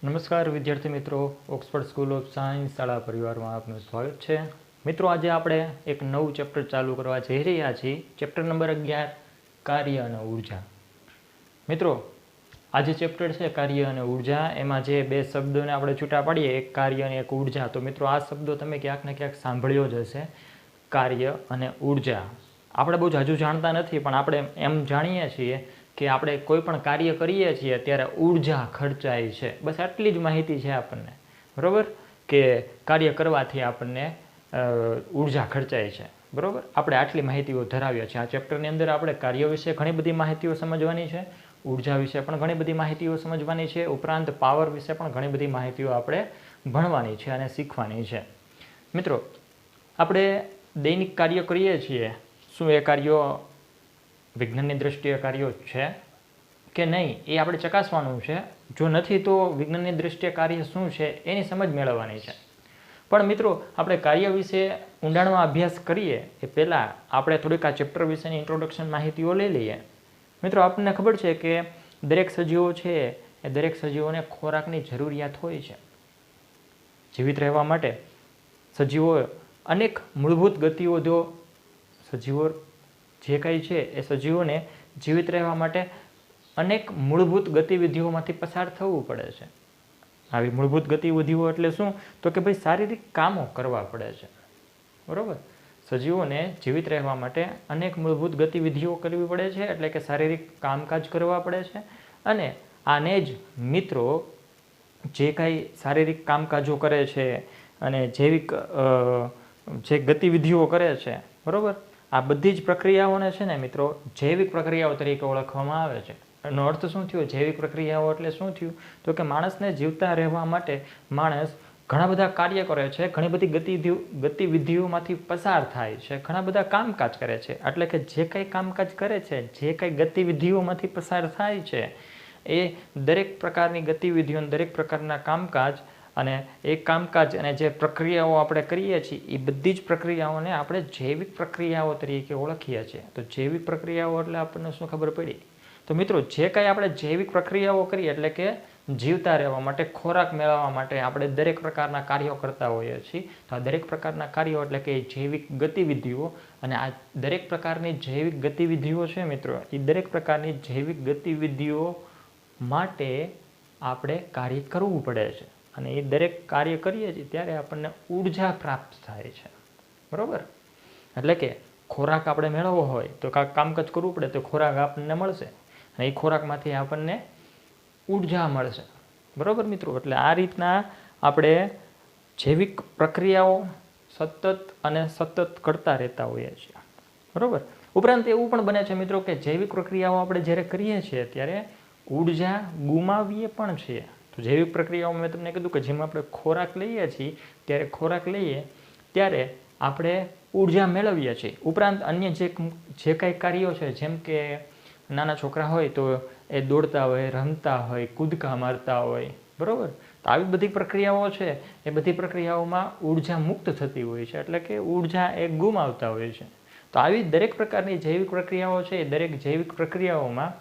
નમસ્કાર વિદ્યાર્થી મિત્રો, ઓક્સફર્ડ સ્કૂલ ઓફ સાયન્સ શાળા પરિવારમાં આપનું સ્વાગત છે. મિત્રો, આજે આપણે એક નવું ચેપ્ટર ચાલુ કરવા જઈ રહ્યા છીએ. ચેપ્ટર નંબર 11, કાર્ય અને ઉર્જા. મિત્રો, આ જે ચેપ્ટર છે કાર્ય અને ઉર્જા, એમાં જે બે શબ્દોને આપણે છૂટા પાડીએ, એક કાર્ય અને એક ઉર્જા. તો મિત્રો, આ શબ્દો તમે ક્યાંક ને ક્યાંક સાંભળ્યો જ હશે, કાર્ય અને ઉર્જા. આપણે બહુ જાજુ જાણતા નથી, પણ આપણે એમ જાણીએ છીએ કે આપણે કોઈ પણ કાર્ય કરીએ છીએ ત્યારે ઉર્જા ખર્ચાય છે. બસ આટલી જ માહિતી છે આપણને, બરાબર? કે કાર્ય કરવાથી આપણને ઉર્જા ખર્ચાય છે, બરાબર? આપણે આટલી માહિતીઓ ધરાવીએ છીએ. આ ચેપ્ટરની અંદર આપણે કાર્ય વિશે ઘણી બધી માહિતીઓ સમજવાની છે, ઉર્જા વિશે પણ ઘણી બધી માહિતીઓ સમજવાની છે, ઉપરાંત પાવર વિશે પણ ઘણી બધી માહિતીઓ આપણે ભણવાની છે અને શીખવાની છે. મિત્રો, આપણે દૈનિક કાર્ય કરીએ છીએ. શું એ કાર્યો વિજ્ઞાનની દૃષ્ટિએ કાર્યો છે કે નહીં, એ આપણે ચકાસવાનું છે. જો નથી તો વિજ્ઞાનની દૃષ્ટિએ કાર્ય શું છે એની સમજ મેળવવાની છે. પણ મિત્રો, આપણે કાર્ય વિશે ઊંડાણમાં અભ્યાસ કરીએ એ પહેલાં આપણે થોડીક આ ચેપ્ટર વિશેની ઇન્ટ્રોડક્શન માહિતીઓ લઈ લઈએ. મિત્રો, આપણને ખબર છે કે દરેક સજીવો છે એ દરેક સજીવોને ખોરાકની જરૂરિયાત હોય છે. જીવિત રહેવા માટે સજીવો અનેક મૂળભૂત ગતિવિધિઓ, સજીવો જે કંઈ છે એ સજીવોને જીવિત રહેવા માટે અનેક મૂળભૂત ગતિવિધિઓમાંથી પસાર થવું પડે છે. આવી મૂળભૂત ગતિવિધિઓ એટલે શું? તો કે ભાઈ શારીરિક કામો કરવા પડે છે, બરાબર? સજીવોને જીવિત રહેવા માટે અનેક મૂળભૂત ગતિવિધિઓ કરવી પડે છે, એટલે કે શારીરિક કામકાજ કરવા પડે છે. અને આને જ મિત્રો જે કાંઈ શારીરિક કામકાજો કરે છે અને જૈવિક જે ગતિવિધિઓ કરે છે, બરાબર, આ બધી જ પ્રક્રિયાઓને છે ને મિત્રો જૈવિક પ્રક્રિયાઓ તરીકે ઓળખવામાં આવે છે. એનો અર્થ શું થયો? જૈવિક પ્રક્રિયાઓ એટલે શું થયું? તો કે માણસને જીવતા રહેવા માટે માણસ ઘણા બધા કાર્ય કરે છે, ઘણી બધી ગતિવિધિઓમાંથી પસાર થાય છે, ઘણા બધા કામકાજ કરે છે. એટલે કે જે કંઈ કામકાજ કરે છે, જે કંઈ ગતિવિધિઓમાંથી પસાર થાય છે, એ દરેક પ્રકારની ગતિવિધિઓ, દરેક પ્રકારના કામકાજ અને એ કામકાજ અને જે પ્રક્રિયાઓ આપણે કરીએ છીએ એ બધી જ પ્રક્રિયાઓને આપણે જૈવિક પ્રક્રિયાઓ તરીકે ઓળખીએ છીએ. તો જૈવિક પ્રક્રિયાઓ એટલે આપણને શું ખબર પડી? તો મિત્રો, જે કાંઈ આપણે જૈવિક પ્રક્રિયાઓ કરીએ એટલે કે જીવતા રહેવા માટે, ખોરાક મેળવવા માટે આપણે દરેક પ્રકારના કાર્યો કરતા હોઈએ છીએ. તો આ દરેક પ્રકારના કાર્યો એટલે કે જૈવિક ગતિવિધિઓ, અને આ દરેક પ્રકારની જૈવિક ગતિવિધિઓ છે મિત્રો, એ દરેક પ્રકારની જૈવિક ગતિવિધિઓ માટે આપણે કાર્ય કરવું પડે છે. અને એ દરેક કાર્ય કરીએ છીએ ત્યારે આપણને ઉર્જા પ્રાપ્ત થાય છે, બરાબર? એટલે કે ખોરાક આપણે મેળવવો હોય તો કાંઈક કામકાજ કરવું પડે તો ખોરાક આપણને મળશે, અને એ ખોરાકમાંથી આપણને ઉર્જા મળશે, બરાબર મિત્રો? એટલે આ રીતના આપણે જૈવિક પ્રક્રિયાઓ સતત કરતા રહેતા હોઈએ છીએ, બરાબર? ઉપરાંત એવું પણ બને છે મિત્રો કે જૈવિક પ્રક્રિયાઓ આપણે જ્યારે કરીએ છીએ ત્યારે ઉર્જા ગુમાવીએ પણ છીએ. તો જૈવિક પ્રક્રિયાઓમાં મેં તમને કીધું કે જેમાં આપણે ખોરાક લઈએ છીએ ત્યારે આપણે ઉર્જા મેળવીએ છીએ. ઉપરાંત અન્ય જે કાંઈ કાર્યો છે, જેમ કે નાના છોકરા હોય તો એ દોડતા હોય, રમતા હોય, કૂદકા મારતા હોય, બરાબર? તો આવી બધી પ્રક્રિયાઓ છે, એ બધી પ્રક્રિયાઓમાં ઉર્જા મુક્ત થતી હોય છે, એટલે કે ઉર્જા એ ગુમાવતા હોય છે. તો આવી દરેક પ્રકારની જૈવિક પ્રક્રિયાઓ છે, એ દરેક જૈવિક પ્રક્રિયાઓમાં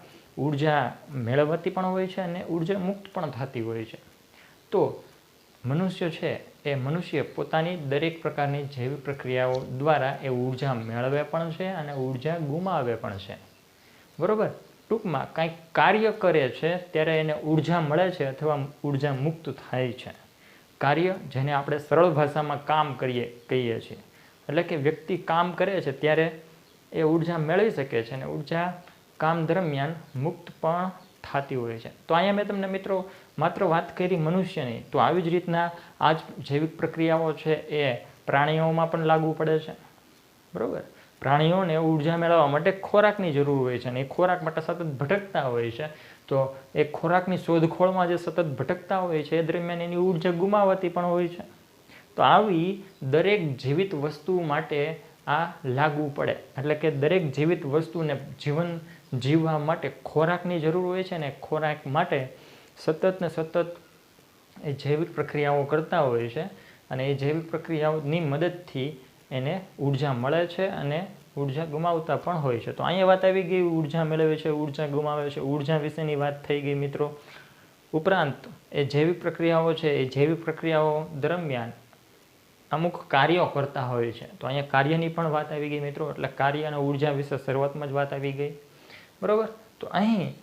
ઉર્જા મેળવતી પણ હોય છે અને ઉર્જા મુક્ત પણ થતી હોય છે. તો મનુષ્ય છે એ મનુષ્ય પોતાની દરેક પ્રકારની જૈવિક પ્રક્રિયાઓ દ્વારા એ ઉર્જા મેળવે પણ છે અને ઉર્જા ગુમાવે પણ છે, બરાબર? ટૂંકમાં કાંઈક કાર્ય કરે છે ત્યારે એને ઉર્જા મળે છે અથવા ઉર્જા મુક્ત થાય છે. કાર્ય, જેને આપણે સરળ ભાષામાં કામ કહીએ છીએ, એટલે કે વ્યક્તિ કામ કરે છે ત્યારે એ ઉર્જા મેળવી શકે છે અને ઉર્જા કામ દરમિયાન મુક્ત પણ થતી હોય છે. તો અહીંયા મેં તમને મિત્રો માત્ર વાત કરી મનુષ્યની, તો આવી જ રીતના આ જ જૈવિક પ્રક્રિયાઓ છે એ પ્રાણીઓમાં પણ લાગુ પડે છે, બરાબર? પ્રાણીઓને ઉર્જા મેળવવા માટે ખોરાકની જરૂર હોય છે અને એ ખોરાક માટે સતત ભટકતા હોય છે. તો એ ખોરાકની શોધખોળમાં જે સતત ભટકતા હોય છે એ દરમિયાન એની ઉર્જા ગુમાવતી પણ હોય છે. તો આવી દરેક જીવિત વસ્તુ માટે આ લાગુ પડે. એટલે કે દરેક જીવિત વસ્તુને જીવન જીવવા માટે ખોરાકની જરૂર હોય છે, અને ખોરાક માટે સતત એ જૈવિક પ્રક્રિયાઓ કરતા હોય છે, અને એ જૈવિક પ્રક્રિયાઓની મદદથી એને ઉર્જા મળે છે અને ઉર્જા ગુમાવતા પણ હોય છે. તો અહીંયા વાત આવી ગઈ ઉર્જા મેળવે છે, ઉર્જા ગુમાવે છે, ઉર્જા વિશેની વાત થઈ ગઈ મિત્રો. ઉપરાંત એ જૈવિક પ્રક્રિયાઓ છે એ જૈવિક પ્રક્રિયાઓ દરમિયાન અમુક કાર્યો કરતા હોય છે. તો અહીંયા કાર્યની પણ વાત આવી ગઈ મિત્રો, એટલે કાર્ય અને ઉર્જા વિશે શરૂઆતમાં જ વાત આવી ગઈ. બરાબર. તો અહીં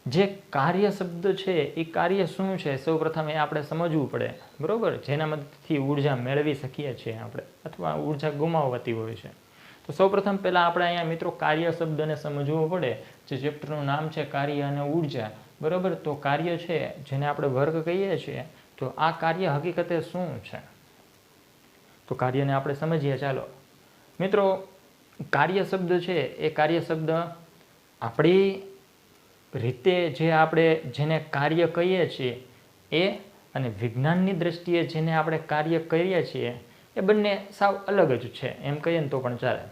જે કાર્ય શબ્દ છે એ કાર્ય શું છે સૌ પ્રથમ એ આપણે સમજવું પડે. બરાબર. જેના મદદથી ઉર્જા મેળવી શકીએ છીએ આપણે, અથવા ઉર્જા ગુમાવતી હોય છે. તો સૌ પ્રથમ પહેલાં આપણે અહીંયા મિત્રો કાર્ય શબ્દને સમજવું પડે. જે ચેપ્ટરનું નામ છે કાર્ય અને ઉર્જા. બરાબર. તો કાર્ય છે જેને આપણે વર્ક કહીએ છીએ, તો આ કાર્ય હકીકતે શું છે? તો કાર્યને આપણે સમજીએ. ચાલો મિત્રો, કાર્ય શબ્દ છે એ કાર્ય શબ્દ આપણી રીતે જે આપણે જેને કાર્ય કહીએ છીએ એ અને વિજ્ઞાનની દ્રષ્ટિએ જેને આપણે કાર્ય કરીએ છીએ એ બંને સાવ અલગ જ છે એમ કહીએ ને તો પણ ચાલે.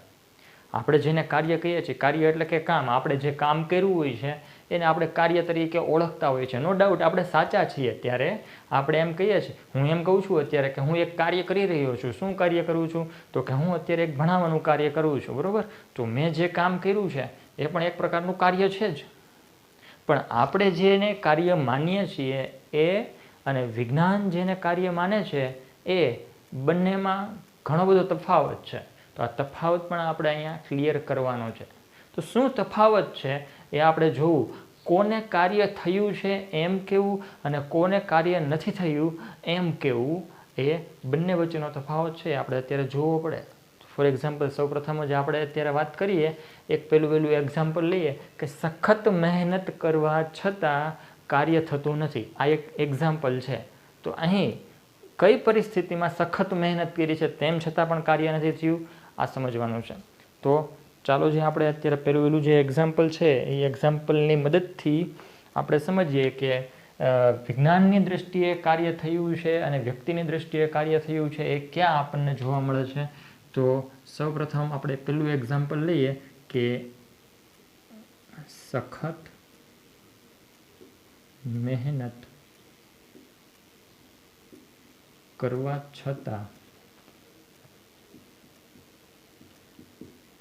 આપણે જેને કાર્ય કહીએ છીએ, કાર્ય એટલે કે કામ, આપણે જે કામ કર્યું હોય છે એને આપણે કાર્ય તરીકે ઓળખતા હોઈએ છીએ. નો ડાઉટ આપણે સાચા છીએ ત્યારે આપણે એમ કહીએ છીએ. હું એમ કહું છું અત્યારે કે હું એક કાર્ય કરી રહ્યો છું. શું કાર્ય કરું છું? તો કે હું અત્યારે એક ભણાવવાનું કાર્ય કરું છું. બરાબર. તો મેં જે કામ કર્યું છે એ પણ એક પ્રકારનું કાર્ય છે જ. પણ આપણે જેને કાર્ય માનીએ છીએ એ અને વિજ્ઞાન જેને કાર્ય માને છે એ બંનેમાં ઘણો બધો તફાવત છે. તો આ તફાવત પણ આપણે અહીંયા ક્લિયર કરવાનો છે. તો શું તફાવત છે એ આપણે જોવું. કોને કાર્ય થયું છે એમ કહેવું અને કોને કાર્ય નથી થયું એમ કહેવું, એ બંને વચ્ચેનો તફાવત છે આપણે અત્યારે જોવો પડે. ફોર એક્ઝામ્પલ, સૌપ્રથમ જ આપણે અત્યારે વાત કરીએ, એક પહેલું એક્ઝામ્પલ લઈએ કે સખત મહેનત કરવા છતાં કાર્ય થતું નથી. આ એક એક્ઝામ્પલ છે. તો અહીં કઈ પરિસ્થિતિમાં સખત મહેનત કરી છે તેમ છતાં પણ કાર્ય નથી થયું, આ સમજવાનું છે. તો ચાલો જે આપણે અત્યારે પહેલું જે એક્ઝામ્પલ છે એ એક્ઝામ્પલની મદદથી આપણે સમજીએ કે વિજ્ઞાનની દૃષ્ટિએ કાર્ય થયું છે અને વ્યક્તિની દૃષ્ટિએ કાર્ય થયું છે એ ક્યાં આપણને જોવા મળે છે. તો સૌપ્રથમ આપણે પહેલું એક્ઝામ્પલ લઈએ કે સખત મહેનત કરવા છતાં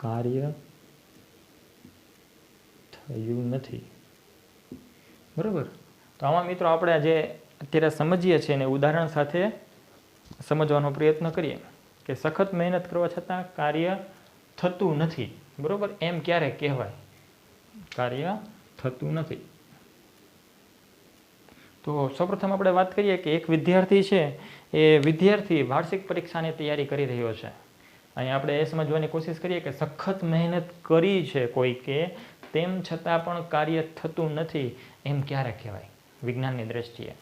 કાર્ય થયું નથી. બરાબર. તો આમાં મિત્રો આપણે જે અત્યારે સમજીએ છીએ ને ઉદાહરણ સાથે સમજવાનો પ્રયત્ન કરીએ કે સખત મહેનત કરવા છતાં કાર્ય થતું નથી. બરાબર. એમ ક્યારે કહેવાય? કાર્ય થતું નથી. તો સૌપ્રથમ આપણે વાત કરીએ કે એક વિદ્યાર્થી છે એ વિદ્યાર્થી વાર્ષિક પરીક્ષાની તૈયારી કરી રહ્યો છે. અહીં આપણે એ સમજવાની કોશિશ કરીએ કે સખત મહેનત કરી છે કોઈકે, તેમ છતાં પણ કાર્ય થતું નથી એમ ક્યારે કહેવાય વિજ્ઞાનની દ્રષ્ટિએ?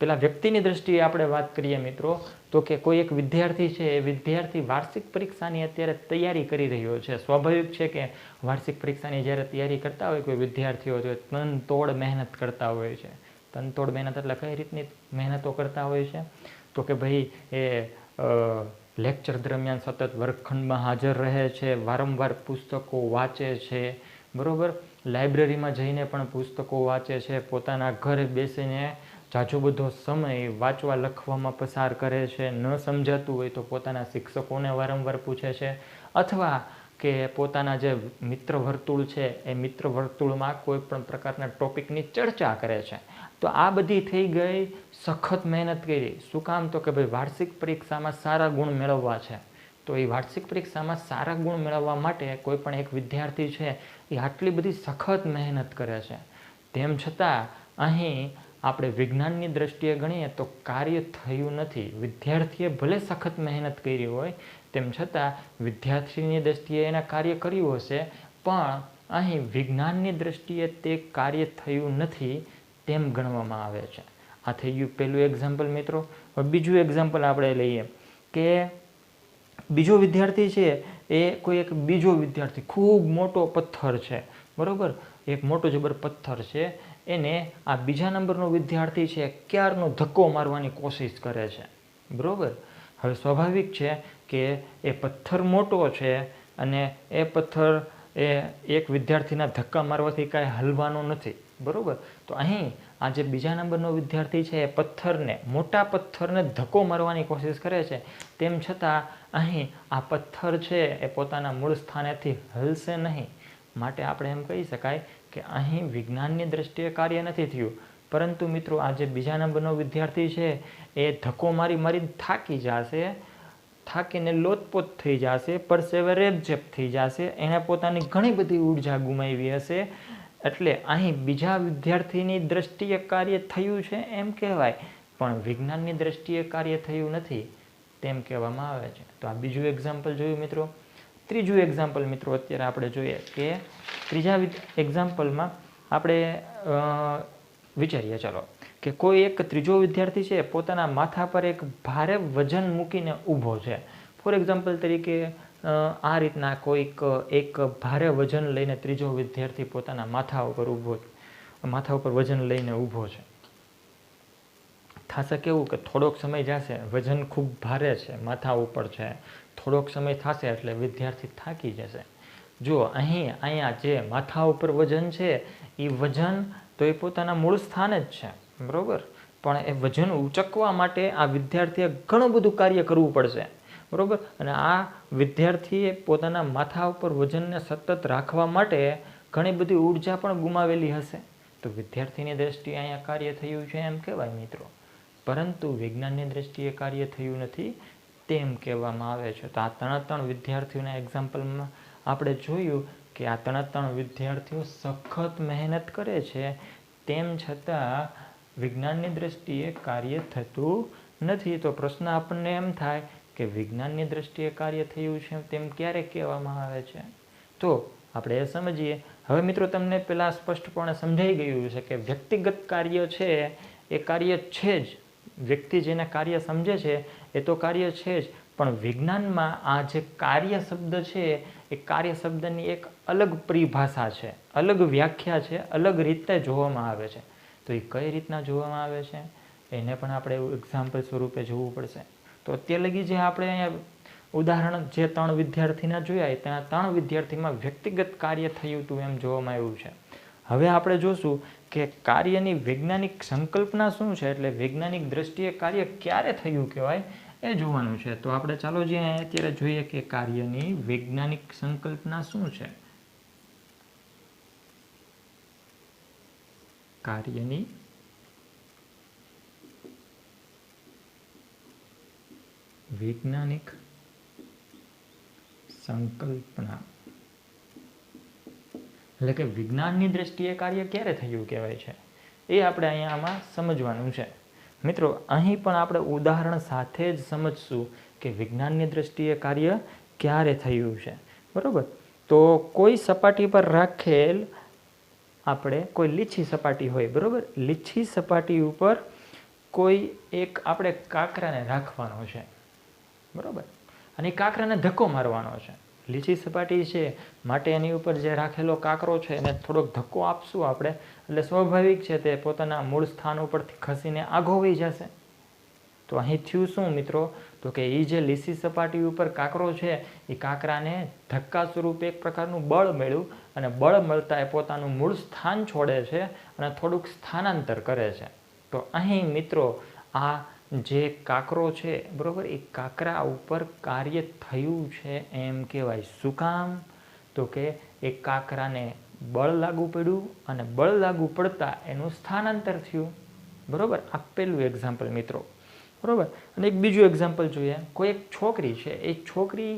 પેલા વ્યક્તિની દ્રષ્ટિએ આપણે વાત કરીએ મિત્રો, તો કે કોઈ એક વિદ્યાર્થી છે એ વિદ્યાર્થી વાર્ષિક પરીક્ષાની અત્યારે તૈયારી કરી રહ્યો છે. સ્વાભાવિક છે કે વાર્ષિક પરીક્ષાની જ્યારે તૈયારી કરતા હોય કોઈ વિદ્યાર્થીઓ તો તનતોડ મહેનત કરતા હોય છે. તનતોડ મહેનત એટલે કઈ રીતની મહેનતો કરતા હોય છે? તો કે ભાઈ એ લેક્ચર દરમિયાન સતત વર્ગખંડમાં હાજર રહે છે, વારંવાર પુસ્તકો વાંચે છે. બરાબર. લાઇબ્રેરીમાં જઈને પણ પુસ્તકો વાંચે છે, પોતાના ઘરે બેસીને ઝાઝો બધો સમય વાંચવા લખવામાં પસાર કરે છે, ન સમજાતું હોય તો પોતાના શિક્ષકોને વારંવાર પૂછે છે, અથવા કે પોતાના જે મિત્ર વર્તુળ છે એ મિત્ર વર્તુળમાં કોઈ પણ પ્રકારના ટોપિકની ચર્ચા કરે છે. તો આ બધી થઈ ગઈ સખત મહેનત કરી. શું કામ? તો કે ભાઈ વાર્ષિક પરીક્ષામાં સારા ગુણ મેળવવા છે. તો એ વાર્ષિક પરીક્ષામાં સારા ગુણ મેળવવા માટે કોઈ પણ એક વિદ્યાર્થી છે એ આટલી બધી સખત મહેનત કરે છે. તેમ છતાં અહીં આપણે વિજ્ઞાનની દ્રષ્ટિએ ગણીએ તો કાર્ય થયું નથી. વિદ્યાર્થીએ ભલે સખત મહેનત કરી હોય તેમ છતાં વિદ્યાર્થીની દ્રષ્ટિએ એને કાર્ય કર્યું હશે, પણ અહીં વિજ્ઞાનની દ્રષ્ટિએ તે કાર્ય થયું નથી તેમ ગણવામાં આવે છે. આ થઈ ગયું પહેલું એક્ઝામ્પલ મિત્રો. હવે બીજું એક્ઝામ્પલ આપણે લઈએ કે બીજો વિદ્યાર્થી છે એ કોઈ એક બીજો વિદ્યાર્થી, ખૂબ મોટો પથ્થર છે. બરાબર. એક મોટો જબર પથ્થર છે, એને આ બીજા નંબરનો વિદ્યાર્થી છે ક્યારનો ધક્કો મારવાની કોશિશ કરે છે. બરાબર. હવે સ્વાભાવિક છે કે એ પથ્થર મોટો છે અને એ પથ્થર એ એક વિદ્યાર્થીના ધક્કા મારવાથી કાંઈ હલવાનો નથી. બરાબર. તો અહીં આ જે બીજા નંબરનો વિદ્યાર્થી છે એ પથ્થરને, મોટા પથ્થરને ધક્કો મારવાની કોશિશ કરે છે, તેમ છતાં અહીં આ પથ્થર છે એ પોતાના મૂળ સ્થાનેથી હલશે નહીં. માટે આપણે એમ કહી શકાય કે અહીં વિજ્ઞાનની દ્રષ્ટિએ કાર્ય નથી થયું. પરંતુ મિત્રો આ જે બીજા નંબરનો વિદ્યાર્થી છે એ ધક્કો મારી મારીને થાકી જશે, થાકીને લોતપોત થઈ જશે, પરસેવે રેબઝેબ થઈ જશે, એણે પોતાની ઘણી બધી ઉર્જા ગુમાવી હશે. એટલે અહીં બીજા વિદ્યાર્થીની દ્રષ્ટિએ કાર્ય થયું છે એમ કહેવાય, પણ વિજ્ઞાનની દ્રષ્ટિએ કાર્ય થયું નથી તેમ કહેવામાં આવે છે. તો આ બીજું એક્ઝામ્પલ જોયું મિત્રો. ત્રીજું એક્ઝામ્પલ મિત્રો અત્યારે આપણે જોઈએ કે ત્રીજા એક્ઝામ્પલમાં આપણે વિચારીએ ચાલો કે કોઈ એક ત્રીજો વિદ્યાર્થી છે પોતાના માથા પર એક ભારે વજન મૂકીને ઊભો છે. ફોર એક્ઝામ્પલ તરીકે આ રીતના કોઈક એક ભારે વજન લઈને ત્રીજો વિદ્યાર્થી પોતાના માથા ઉપર વજન લઈને ઊભો છે. થશે કેવું કે થોડોક સમય જશે, વજન ખૂબ ભારે છે, માથા ઉપર છે, થોડોક સમય થશે એટલે વિદ્યાર્થી થાકી જશે. જો અહીંયા જે માથા ઉપર વજન છે એ વજન તો એ પોતાના મૂળ સ્થાને જ છે, બરાબર, પણ એ વજન ઉચકવા માટે આ વિદ્યાર્થીએ ઘણું બધું કાર્ય કરવું પડશે, બરાબર. અને આ વિદ્યાર્થીએ પોતાના માથા ઉપર વજનને સતત રાખવા માટે ઘણી બધી ઉર્જા પણ ગુમાવેલી હશે. તો વિદ્યાર્થીની દ્રષ્ટિએ અહીંયા કાર્ય થયું છે એમ કહેવાય મિત્રો, પરંતુ વિજ્ઞાનની દ્રષ્ટિએ કાર્ય થયું નથી તેમ કહેવામાં આવે છે. તો આ ત્રણ વિદ્યાર્થીઓના એક્ઝામ્પલમાં આપણે જોયું કે આ ત્રણ વિદ્યાર્થીઓ સખત મહેનત કરે છે, તેમ છતાં વિજ્ઞાનની દ્રષ્ટિએ કાર્ય થતું નથી. તો પ્રશ્ન આપણને એમ થાય કે વિજ્ઞાનની દ્રષ્ટિએ કાર્ય થયું છે તેમ ક્યારે કહેવામાં આવે છે? તો આપણે એ સમજીએ. હવે મિત્રો તમને પહેલાં સ્પષ્ટપણે સમજાઈ ગયું છે કે વ્યક્તિગત કાર્ય છે એ કાર્ય છે જ, વ્યક્તિ જેને કાર્ય સમજે છે એ તો કાર્ય છે જ, પણ વિજ્ઞાનમાં આ જે કાર્ય શબ્દ છે એ કાર્ય શબ્દની એક અલગ પરિભાષા છે, અલગ વ્યાખ્યા છે, અલગ રીતે જોવામાં આવે છે. તો એ કઈ રીતના જોવામાં આવે છે એને પણ આપણે એક્ઝામ્પલ સ્વરૂપે જોવું પડશે. તો અત્યાર લગી જે આપણે અહીંયા ઉદાહરણ જે 3 વિદ્યાર્થીના જોયા તેના 3 વિદ્યાર્થીમાં વ્યક્તિગત કાર્ય થયું હતું એમ જોવામાં આવ્યું છે. હવે આપણે જોશું કે કાર્યની વૈજ્ઞાનિક સંકલ્પના શું છે, એટલે વૈજ્ઞાનિક દ્રષ્ટિએ કાર્ય ક્યારે થયું કહેવાય એ જોવાનું છે. તો આપણે ચાલો જે અત્યારે જોઈએ કે કાર્યની વૈજ્ઞાનિક સંકલ્પના શું છે. કાર્યની વૈજ્ઞાનિક સંકલ્પના એટલે કે વિજ્ઞાનની દ્રષ્ટિએ કાર્ય ક્યારે થયું કહેવાય છે એ આપણે અહીંયા આમાં સમજવાનું છે. મિત્રો અહીં પણ આપણે ઉદાહરણ સાથે જ સમજશું કે વિજ્ઞાનની દ્રષ્ટિએ કાર્ય ક્યારે થયું છે, બરાબર. તો કોઈ સપાટી પર રાખેલ આપણે કોઈ લીછી સપાટી હોય, બરાબર, લીછી સપાટી ઉપર કોઈ એક આપણે કાંકરાને રાખવાનો છે, બરાબર, અને કાંકરાને ધક્કો મારવાનો છે. લીછી સપાટી છે માટે એની ઉપર જે રાખેલો કાંકરો છે એને થોડોક ધક્કો આપશું આપણે, એટલે સ્વાભાવિક છે તે પોતાના મૂળ સ્થાન ઉપરથી ખસીને આઘો વહી જશે. તો અહીં થયું શું મિત્રો, તો કે એ જે લીછી સપાટી ઉપર કાંકરો છે એ કાંકરાને ધક્કા સ્વરૂપે એક પ્રકારનું બળ મળ્યું, અને બળ મળતા એ પોતાનું મૂળ સ્થાન છોડે છે અને થોડુંક સ્થાનાંતર કરે છે. તો અહીં મિત્રો આ જે કાંકરો છે, બરાબર, એ કાંકરા ઉપર કાર્ય થયું છે એમ કહેવાય. શું કામ? તો કે એ કાંકરાને બળ લાગુ પડ્યું અને બળ લાગુ પડતા એનું સ્થાનાંતર થયું, બરાબર. આ પહેલું એક્ઝામ્પલ મિત્રો, બરાબર. અને એક બીજું એક્ઝામ્પલ જોઈએ. કોઈ એક છોકરી છે, એ છોકરી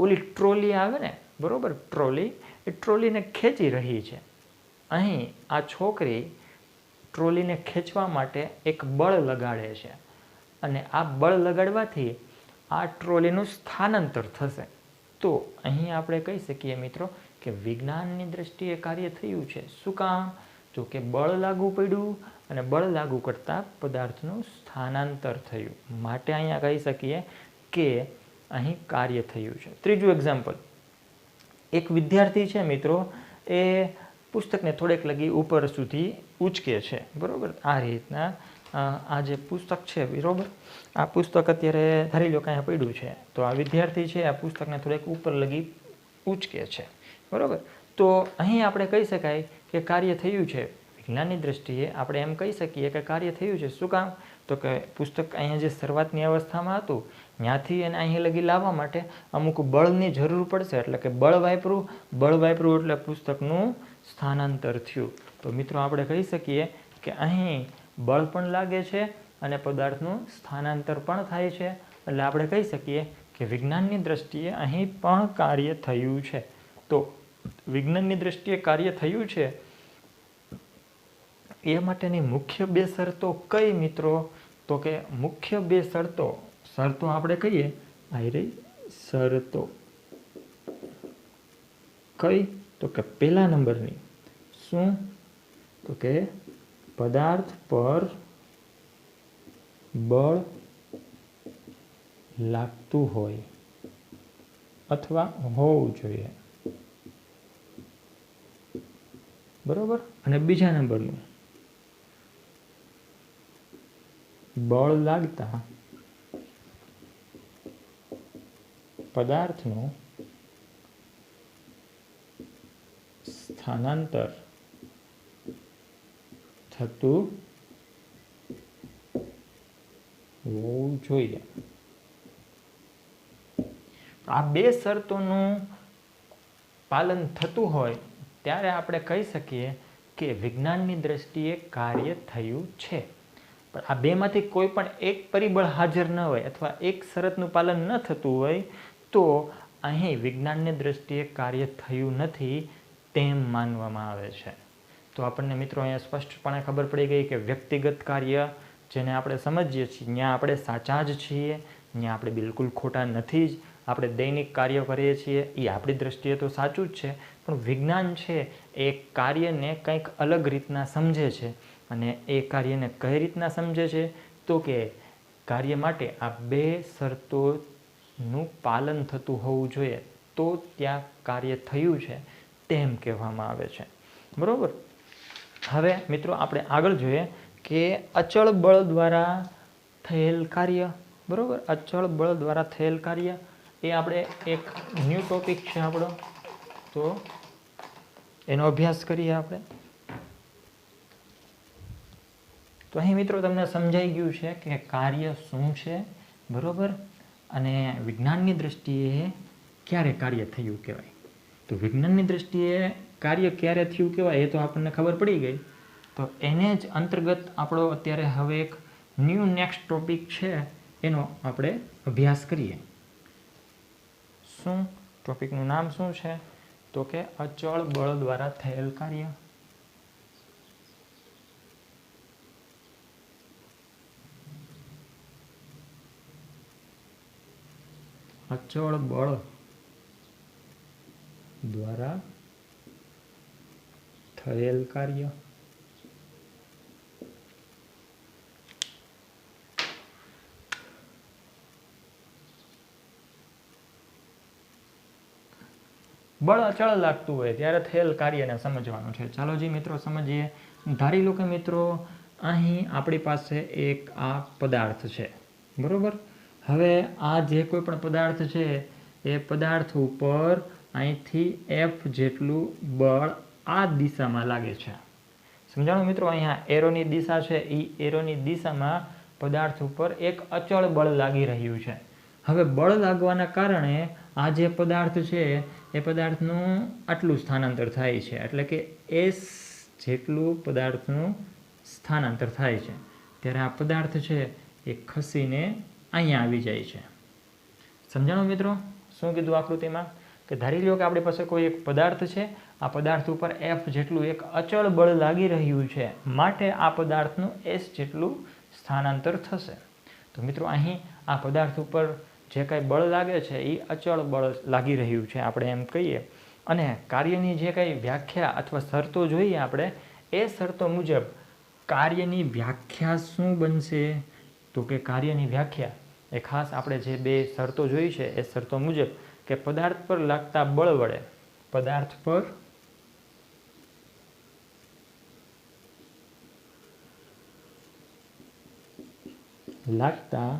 ઓલી ટ્રોલી આવે ને, બરાબર, ટ્રોલી, એ ટ્રોલીને ખેંચી રહી છે. અહીં આ છોકરી ટ્રોલીને ખેંચવા માટે એક બળ લગાડે છે, અને આ બળ લગાડવાથી આ ટ્રોલીનું સ્થાનાંતર થશે. તો અહીં આપણે કહી શકીએ મિત્રો કે વિજ્ઞાનની દ્રષ્ટિએ કાર્ય થયું છે. શું કામ? તો કે બળ લાગુ પડ્યું અને બળ લાગુ કરતા પદાર્થનું સ્થાનાંતર થયું, માટે અહીંયા કહી શકીએ કે અહીં કાર્ય થયું છે. ત્રીજું એક્ઝામ્પલ, એક વિદ્યાર્થી છે મિત્રો, એ પુસ્તકને થોડેક લગી ઉપર સુધી ઉંચકે છે, બરાબર. આ રીતના આ જે પુસ્તક છે, બરાબર, આ પુસ્તક અત્યારે ધારી લો કાંઈ પડ્યું છે, તો આ વિદ્યાર્થી છે આ પુસ્તકને થોડેક ઉપર લગી ઉંચકે છે, બરાબર. તો અહીં આપણે કહી શકાય કે કાર્ય થયું છે. વિજ્ઞાનની દ્રષ્ટિએ આપણે એમ કહી શકીએ કે કાર્ય થયું છે. શું કામ? તો કે પુસ્તક અહીંયા જે શરૂઆતની અવસ્થામાં હતું ત્યાંથી એને અહીં લગી લાવવા માટે અમુક બળની જરૂર પડશે, એટલે કે બળ વાપરું એટલે પુસ્તકનું સ્થાનાંતર થયું. તો મિત્રો આપણે કહી શકીએ કે અહીં બળ પણ લાગે છે અને પદાર્થનું સ્થાનાંતર પણ થાય છે. એટલે આપણે કહી શકીએ કે વિજ્ઞાનની દ્રષ્ટિએ અહીં પણ કાર્ય થયું છે. તો વિજ્ઞાનની દ્રષ્ટિએ કાર્ય થયું છે એ માટેની મુખ્ય બે શરતો કઈ મિત્રો? તો કે મુખ્ય બે શરતો આપણે કહીએ આ રહી શરતો કઈ? તો કે પહેલા નંબરની શું? તો કે પદાર્થ પર બળ લાગતું હોય અથવા હોવું જોઈએ, બરોબર. અને બીજા નંબરનું બળ લાગતા પદાર્થનું સ્થાનાંતર થતું હોવું જોઈએ. આ બે શરતોનું પાલન થતું હોય ત્યારે આપણે કહી શકીએ કે વિજ્ઞાનની દ્રષ્ટિએ કાર્ય થયું છે. પણ આ બેમાંથી કોઈ પણ એક પરિબળ હાજર ન હોય અથવા એક શરતનું પાલન ન થતું હોય તો અહીં વિજ્ઞાનની દ્રષ્ટિએ કાર્ય થયું નથી તેમ માનવામાં આવે છે. તો આપણને મિત્રો અહીંયા સ્પષ્ટપણે ખબર પડી ગઈ કે વ્યક્તિગત કાર્ય જેને આપણે સમજીએ છીએ ત્યાં આપણે સાચા જ છીએ, ત્યાં આપણે બિલકુલ ખોટા નથી જ. આપણે દૈનિક કાર્ય કરીએ છીએ એ આપણી દ્રષ્ટિએ તો સાચું જ છે, પણ વિજ્ઞાન છે એ કાર્યને કંઈક અલગ રીતના સમજે છે. અને એ કાર્યને કઈ રીતના સમજે છે? તો કે કાર્ય માટે આ બે શરતોનું પાલન થતું હોવું જોઈએ તો ત્યાં કાર્ય થયું છે તેમ કહેવામાં આવે છે, બરાબર. હવે મિત્રો આપણે આગળ જોઈએ કે અચળ બળ દ્વારા થયેલ કાર્ય, બરાબર. અચળ બળ દ્વારા થયેલ કાર્ય એ આપણે એક ન્યૂ ટોપિક છે આપણો, તો એનો અભ્યાસ કરીએ આપણે. તો અહીં મિત્રો તમને સમજાઈ ગયું છે કે કાર્ય શું છે, બરાબર. અને વિજ્ઞાનની દ્રષ્ટિએ ક્યારે કાર્ય થયું કહેવાય. તો વિજ્ઞાનની દ્રષ્ટિએ કાર્ય ક્યારે થયું કહેવાય એ તો આપણને ખબર પડી ગઈ. તો એને જ અંતર્ગત આપણો અત્યારે હવે એક નેક્સ્ટ ટોપિક છે એનો આપણે અભ્યાસ કરીએ. શું ટોપિકનું નામ શું છે? તો કે અચળ બળ દ્વારા થયેલ કાર્ય. અચળ બળ દ્વારા થયેલ કાર્ય. બળ અચળ લાગતું હોય ત્યારે થયેલ કાર્યને સમજવાનું છે. ચાલો જી મિત્રો સમજીએ. ધારી લો કે મિત્રો અહીં આપણી પાસે એક આ પદાર્થ છે, બરોબર. હવે આ જે કોઈ પણ પદાર્થ છે એ પદાર્થ ઉપર અહીંથી F જેટલું બળ આ દિશામાં લાગે છે. સમજાણું મિત્રો? અહીંયા એરોની દિશા છે એ એરોની દિશામાં પદાર્થ ઉપર એક અચળ બળ લાગી રહ્યું છે. હવે બળ લાગવાના કારણે આ જે પદાર્થ છે એ પદાર્થનું આટલું સ્થાનાંતર થાય છે, એટલે કે S જેટલું પદાર્થનું સ્થાનાંતર થાય છે. ત્યારે આ પદાર્થ છે એ ખસીને અહીંયા આવી જાય છે. સમજાણું મિત્રો? શું કીધું આકૃતિમાં? કે ધારી લો કે આપણી પાસે કોઈ એક પદાર્થ છે, આ પદાર્થ ઉપર F જેટલું એક અચળ બળ લાગી રહ્યું છે, માટે આ પદાર્થનું S જેટલું સ્થાનાંતર થશે. તો મિત્રો અહીં આ પદાર્થ ઉપર જે કાંઈ બળ લાગે છે એ અચળ બળ લાગી રહ્યું છે આપણે એમ કહીએ. અને કાર્યની જે કાંઈ વ્યાખ્યા અથવા શરતો જોઈએ આપણે, એ શરતો મુજબ કાર્યની વ્યાખ્યા શું બનશે? તો કે કાર્યની વ્યાખ્યા એ ખાસ આપણે જે બે શરતો જોઈ છે એ શરતો મુજબ કે પદાર્થ પર લાગતા બળ વડે, પદાર્થ પર લાગતા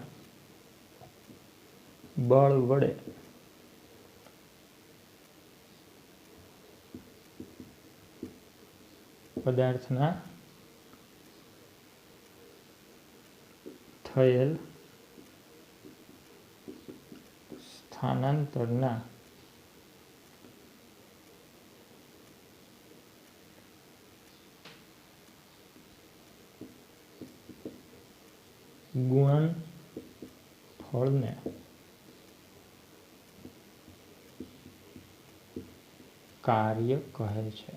બળ વડે પદાર્થના થયેલ સ્થાનાંતરના ગુણનફળને કાર્ય કહે છે.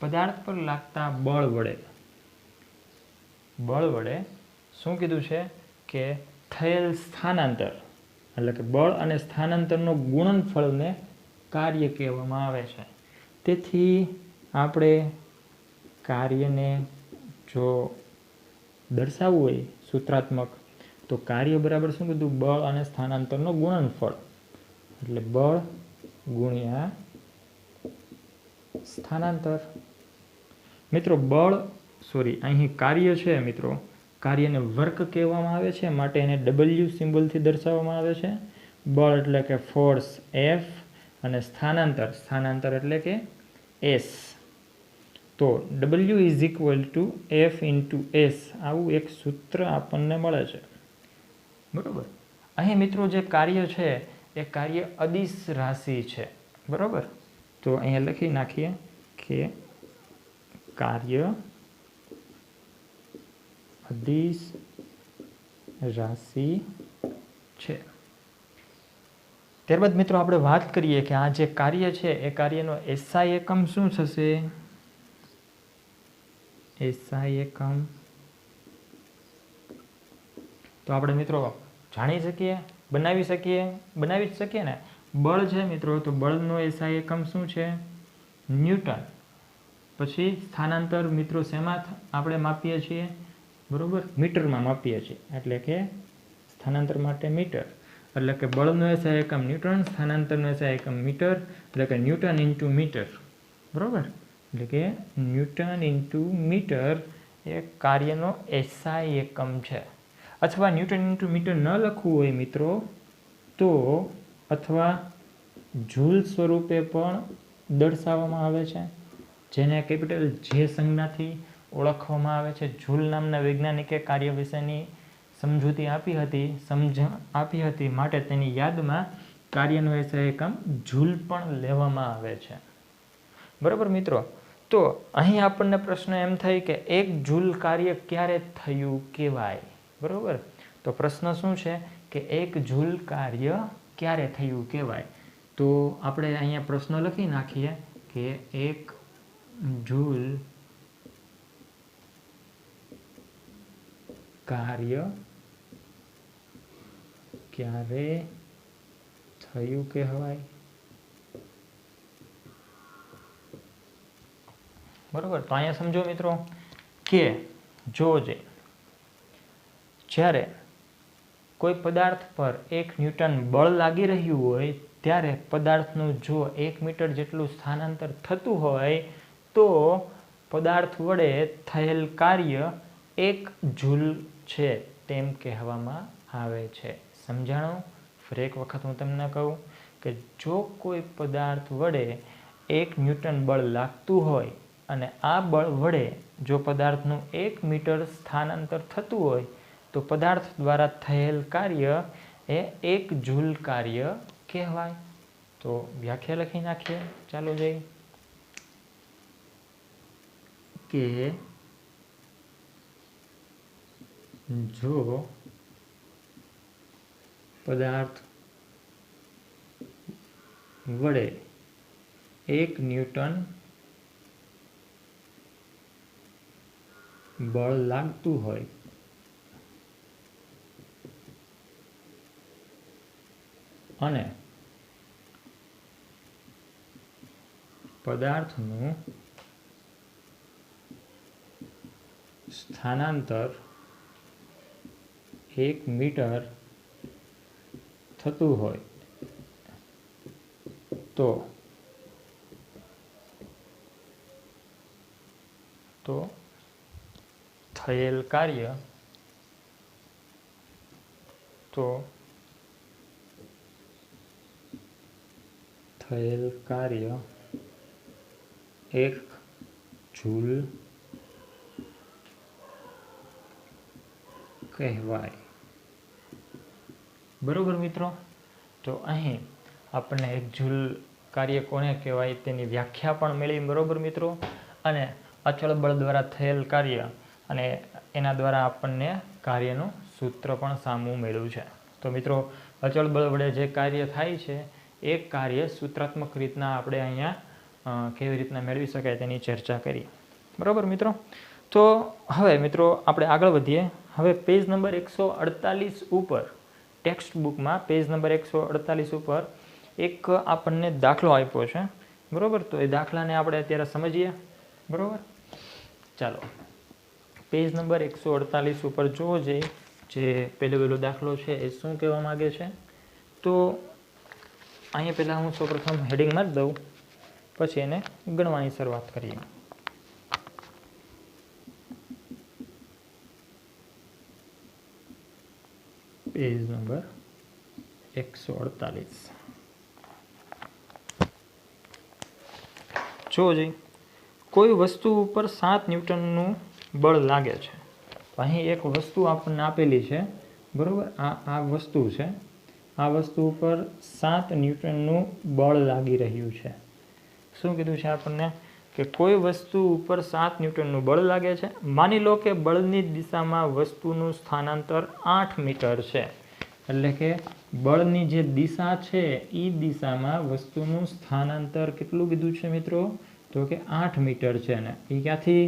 પદાર્થ પર લાગતા બળ વડે શું કીધું છે કે થયેલ સ્થાનાંતર એટલે કે બળ અને સ્થાનાંતરનો ગુણનફળને કાર્ય કહેવામાં આવે છે. તેથી આપણે કાર્યને જો દર્શાવવું હોય સૂત્રાત્મક તો કાર્ય બરાબર શું કીધું બળ અને સ્થાનાંતરનો ગુણનફળ એટલે બળ ગુણ્યા સ્થાનાંતર. મિત્રો અહીં કાર્ય છે મિત્રો, કાર્યને વર્ક કહેવામાં આવે છે માટે એને W સિમ્બોલથી દર્શાવવામાં આવે છે. બળ એટલે કે ફોર્સ F અને સ્થાનાંતર એટલે કે S. તો W is equal to F into S આવું એક સૂત્ર આપણને મળે છે. બરાબર. અહીં મિત્રો જે કાર્ય છે એ કાર્ય અદિશ રાશિ છે. બરાબર. તો અહીંયા લખી નાખીએ કે કાર્ય અદિશ રાશિ છે. ત્યારબાદ મિત્રો આપણે વાત કરીએ કે આ જે કાર્ય છે એ કાર્યનો SI એકમ શું થશે? SI એકમ તો આપણે મિત્રો જાણી શકીએ, બનાવી જ શકીએ ને. બળ છે મિત્રો તો બળનો SI એકમ શું છે? ન્યૂટન. પછી સ્થાનાંતર મિત્રો શેમાં આપણે માપીએ છીએ? બરોબર, મીટરમાં માપીએ છીએ એટલે કે સ્થાનાંતર માટે મીટર. એટલે કે બળનો SI એકમ ન્યૂટન, સ્થાનાંતરનો SI એકમ મીટર એટલે કે ન્યૂટન ઇન્ટુ મીટર. બરાબર, એટલે કે ન્યૂટન ઇન્ટુ મીટર એ કાર્યનો SI એકમ છે. અથવા ન્યૂટન ઇન્ટુ મીટર ન લખવું હોય મિત્રો તો અથવા જૂલ સ્વરૂપે પણ દર્શાવવામાં આવે છે, જેને કેપિટલ જે સંજ્ઞાથી ઓળખવામાં આવે છે. જૂલ નામના વૈજ્ઞાનિકે કાર્ય વિશેની સમજૂતી આપી હતી માટે તેની યાદમાં કાર્યનો SI એકમ જૂલ પણ લેવામાં આવે છે. બરાબર મિત્રો. તો અહીં આપણને પ્રશ્ન એમ થાય કે 1 જૂલ કાર્ય ક્યારે થયું કહેવાય? બરાબર. તો પ્રશ્ન શું છે કે 1 જૂલ કાર્ય ક્યારે થયું કહેવાય? તો આપણે અહીંયા પ્રશ્ન લખી નાખીએ કે 1 જૂલ કાર્ય ક્યારે થયું કહેવાય? બરોબર. તો અહીંયા સમજો મિત્રો કે જ્યારે કોઈ પદાર્થ પર 1 ન્યૂટન બળ લાગી રહ્યું હોય ત્યારે પદાર્થનું જો 1 મીટર જેટલું સ્થાનાંતર થતું હોય તો પદાર્થ વડે થયેલ કાર્ય 1 જૂલ છે તેમ કહેવામાં આવે છે. સમજાણું? ફરી એક વખત હું તમને કહું કે જો કોઈ પદાર્થ વડે 1 ન્યૂટન બળ લાગતું હોય અને આ બળ વડે જો પદાર્થનું 1 મીટર સ્થાનાંતર થતું હોય તો પદાર્થ દ્વારા થયેલ કાર્ય એ 1 જૂલ કાર્ય કહેવાય. તો વ્યાખ્યા લખી નાખીએ. ચાલો જઈ કે જો પદાર્થ વડે 1 ન્યૂટન બળ લાગતું હોય અને પદાર્થનું સ્થાનાંતર 1 મીટર થતું હોય તો થયેલ કાર્ય 1 જૂલ કહેવાય. બરોબર મિત્રો. તો અહીં આપણને 1 જૂલ કાર્ય કોને કહેવાય તેની વ્યાખ્યા પણ મળી. બરોબર મિત્રો. અને અચળ બળ દ્વારા થયેલ કાર્ય અને એના દ્વારા આપણને કાર્યનું સૂત્ર પણ સામું મેળવ્યું છે. તો મિત્રો અચળ બળ વડે જે કાર્ય થાય છે એ કાર્ય સૂત્રાત્મક રીતના આપણે અહીંયા કેવી રીતના મેળવી શકાય તેની ચર્ચા કરી. બરાબર મિત્રો. તો હવે મિત્રો આપણે આગળ વધીએ. હવે પેજ નંબર 148 ઉપર ટેક્સ્ટ બુકમાં પેજ નંબર 148 ઉપર એક આપણને દાખલો આપ્યો છે. બરાબર. તો એ દાખલાને આપણે અત્યારે સમજીએ. બરાબર. ચાલો પેજ નંબર 148 ઉપર જોવો જઈએ. જે પહેલો દાખલો છે એ શું કહેવા માગે છે. તો અહીંયા પહેલાં હું સૌપ્રથમ હેડિંગ મારી દઉં, પછી એને ગણવાની શરૂઆત કરીએ. પેજ નંબર 148 જો જઈ કોઈ વસ્તુ ઉપર 7 ન્યૂટનનું બળ લાગે છે. અહીં એક વસ્તુ આપણને આપેલી છે. બરાબર. આ વસ્તુ છે. આ વસ્તુ ઉપર 7 ન્યૂટનનું બળ લાગી રહ્યું છે. શું કીધું છે આપણને કે કોઈ વસ્તુ ઉપર 7 ન્યૂટનનું બળ લાગે છે. માની લો કે બળની દિશામાં વસ્તુનું સ્થાનાંતર 8 મીટર છે. એટલે કે બળની જે દિશા છે એ દિશામાં વસ્તુનું સ્થાનાંતર કેટલું કીધું છે મિત્રો? તો કે 8 મીટર છે. અને એ ક્યાંથી?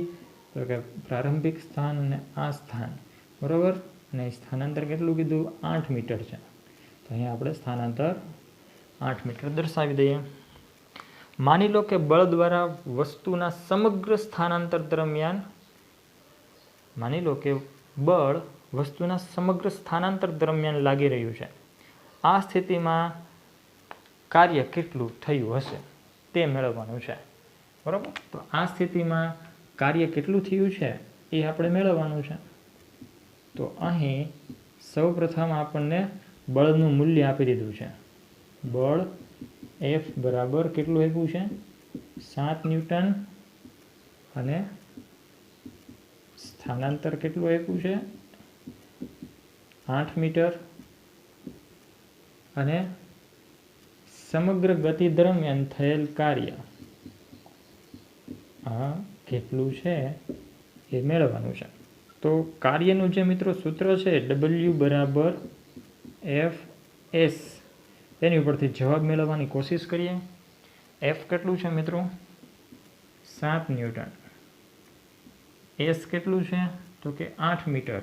તો કે પ્રારંભિક સ્થાન અને આ સ્થાન. બરાબર. અને સ્થાનાંતર કેટલું કીધું? 8 મીટર છે. તો અહીંયા આપણે સ્થાનાંતર 8 મીટર દર્શાવી દઈએ. માની લો કે બળ દ્વારા વસ્તુના સમગ્ર સ્થાનાંતર દરમિયાન માની લો કે બળ વસ્તુના સમગ્ર સ્થાનાંતર દરમિયાન લાગી રહ્યું છે. આ સ્થિતિમાં કાર્ય કેટલું થયું હશે તે મેળવવાનું છે. બરાબર. તો આ સ્થિતિમાં કાર્ય કેટલું થયું છે એ આપણે મેળવવાનું છે. તો અહીં સૌપ્રથમ આપણને બળનું મૂલ્ય આપી દીધું છે. બળ F બરાબર કેટલું આપ્યું છે? 7 ન્યૂટન. અને સ્થાનાંતર કેટલું આપ્યું છે? 8 મીટર. અને સમગ્ર ગતિ દરમિયાન થયેલ કાર્ય આ કેટલું છે એ મેળવવાનું છે. તો કાર્યનું જે મિત્રો સૂત્ર છે W બરાબર FS, એની ઉપરથી જવાબ મેળવવાની કોશિશ કરીએ. F કેટલું છે મિત્રો? 7 ન્યૂટન. S કેટલું છે? તો કે 8 મીટર.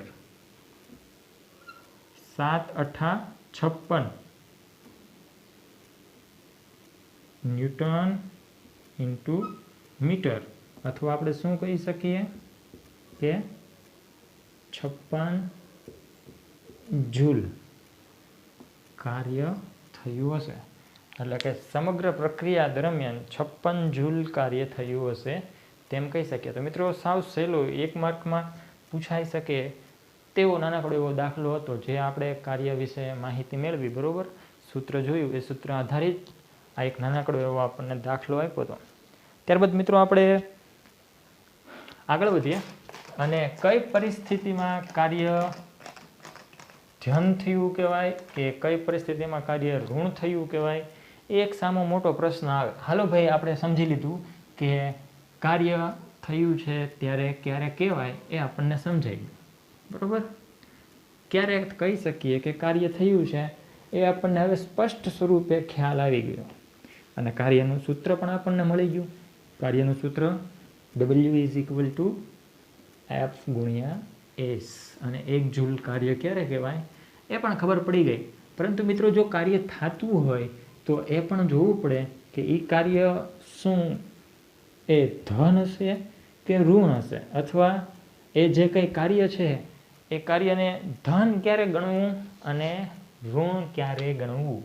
7 8 56 ન્યૂટન ઇન્ટુ મીટર, અથવા આપણે શું કહી શકીએ કે 56 જૂલ કાર્ય થયું હશે. એટલે કે સમગ્ર પ્રક્રિયા દરમિયાન 56 જૂલ કાર્ય થયું હશે તેમ કહી શકીએ. તો મિત્રો સાવ સહેલો 1 માર્કમાં પૂછાઈ શકે તેવો નાનકડો એવો દાખલો હતો, જે આપણે કાર્ય વિશે માહિતી મેળવી. બરાબર. સૂત્ર જોયું, એ સૂત્ર આધારિત આ એક નાનકડો એવો આપણને દાખલો આપ્યો હતો. ત્યારબાદ મિત્રો આપણે આગળ વધીએ અને કઈ પરિસ્થિતિમાં કાર્ય ધન થયું કહેવાય કે કઈ પરિસ્થિતિમાં કાર્ય ઋણ થયું કહેવાય, એ એક સામો મોટો પ્રશ્ન આવે. હાલો ભાઈ, આપણે સમજી લીધું કે કાર્ય થયું છે ત્યારે ક્યારે કહેવાય એ આપણને સમજાઈ ગયું. બરાબર. ક્યારે કહી શકીએ કે કાર્ય થયું છે એ આપણને હવે સ્પષ્ટ સ્વરૂપે ખ્યાલ આવી ગયો. અને કાર્યનું સૂત્ર પણ આપણને મળી ગયું. કાર્યનું સૂત્ર W is equal to F ગુણ્યા S. અને 1 જૂલ કાર્ય ક્યારે કહેવાય એ પણ ખબર પડી ગઈ. પરંતુ મિત્રો જો કાર્ય થતું હોય તો એ પણ જોવું પડે કે એ કાર્ય શું એ ધન હશે કે ઋણ હશે, અથવા એ જે કંઈ કાર્ય છે એ કાર્યને ધન ક્યારે ગણવું અને ઋણ ક્યારે ગણવું.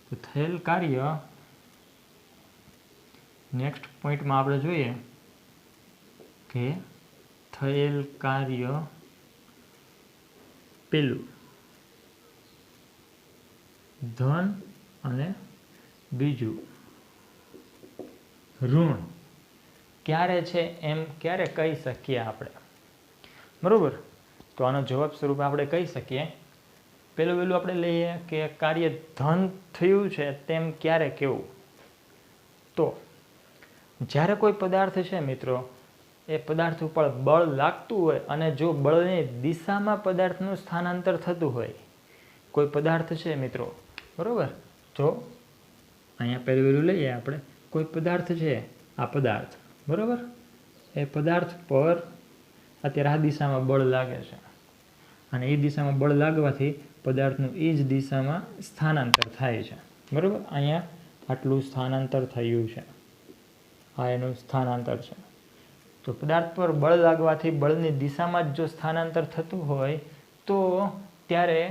તો થયેલ કાર્ય નેક્સ્ટ પોઈન્ટમાં આપણે જોઈએ કે થયેલ કાર્ય પેલું ધન અને બીજું ઋણ ક્યારે છે એમ ક્યારે કહી શકીએ આપણે. બરાબર. તો આનો જવાબ સ્વરૂપે આપણે કહી શકીએ, પહેલું આપણે લઈએ કે કાર્ય ધન થયું છે તેમ ક્યારે કેવું. તો જ્યારે કોઈ પદાર્થ છે મિત્રો એ પદાર્થ ઉપર બળ લાગતું હોય અને જો બળની દિશામાં પદાર્થનું સ્થાનાંતર થતું હોય, કોઈ પદાર્થ છે મિત્રો, બરાબર, જો અહીંયા પહેલું વહેલું લઈએ આપણે, કોઈ પદાર્થ છે, આ પદાર્થ, બરાબર, એ પદાર્થ પર અત્યારે આ દિશામાં બળ લાગે છે અને એ દિશામાં બળ લાગવાથી પદાર્થનું એ જ દિશામાં સ્થાનાંતર થાય છે, બરાબર. અહીંયા આટલું સ્થાનાંતર થયું છે, આ એનું સ્થાનાંતર છે. તો પદાર્થ પર બળ લાગવાથી બળની દિશામાં જ જો સ્થાનાંતર થતું હોય તો ત્યારે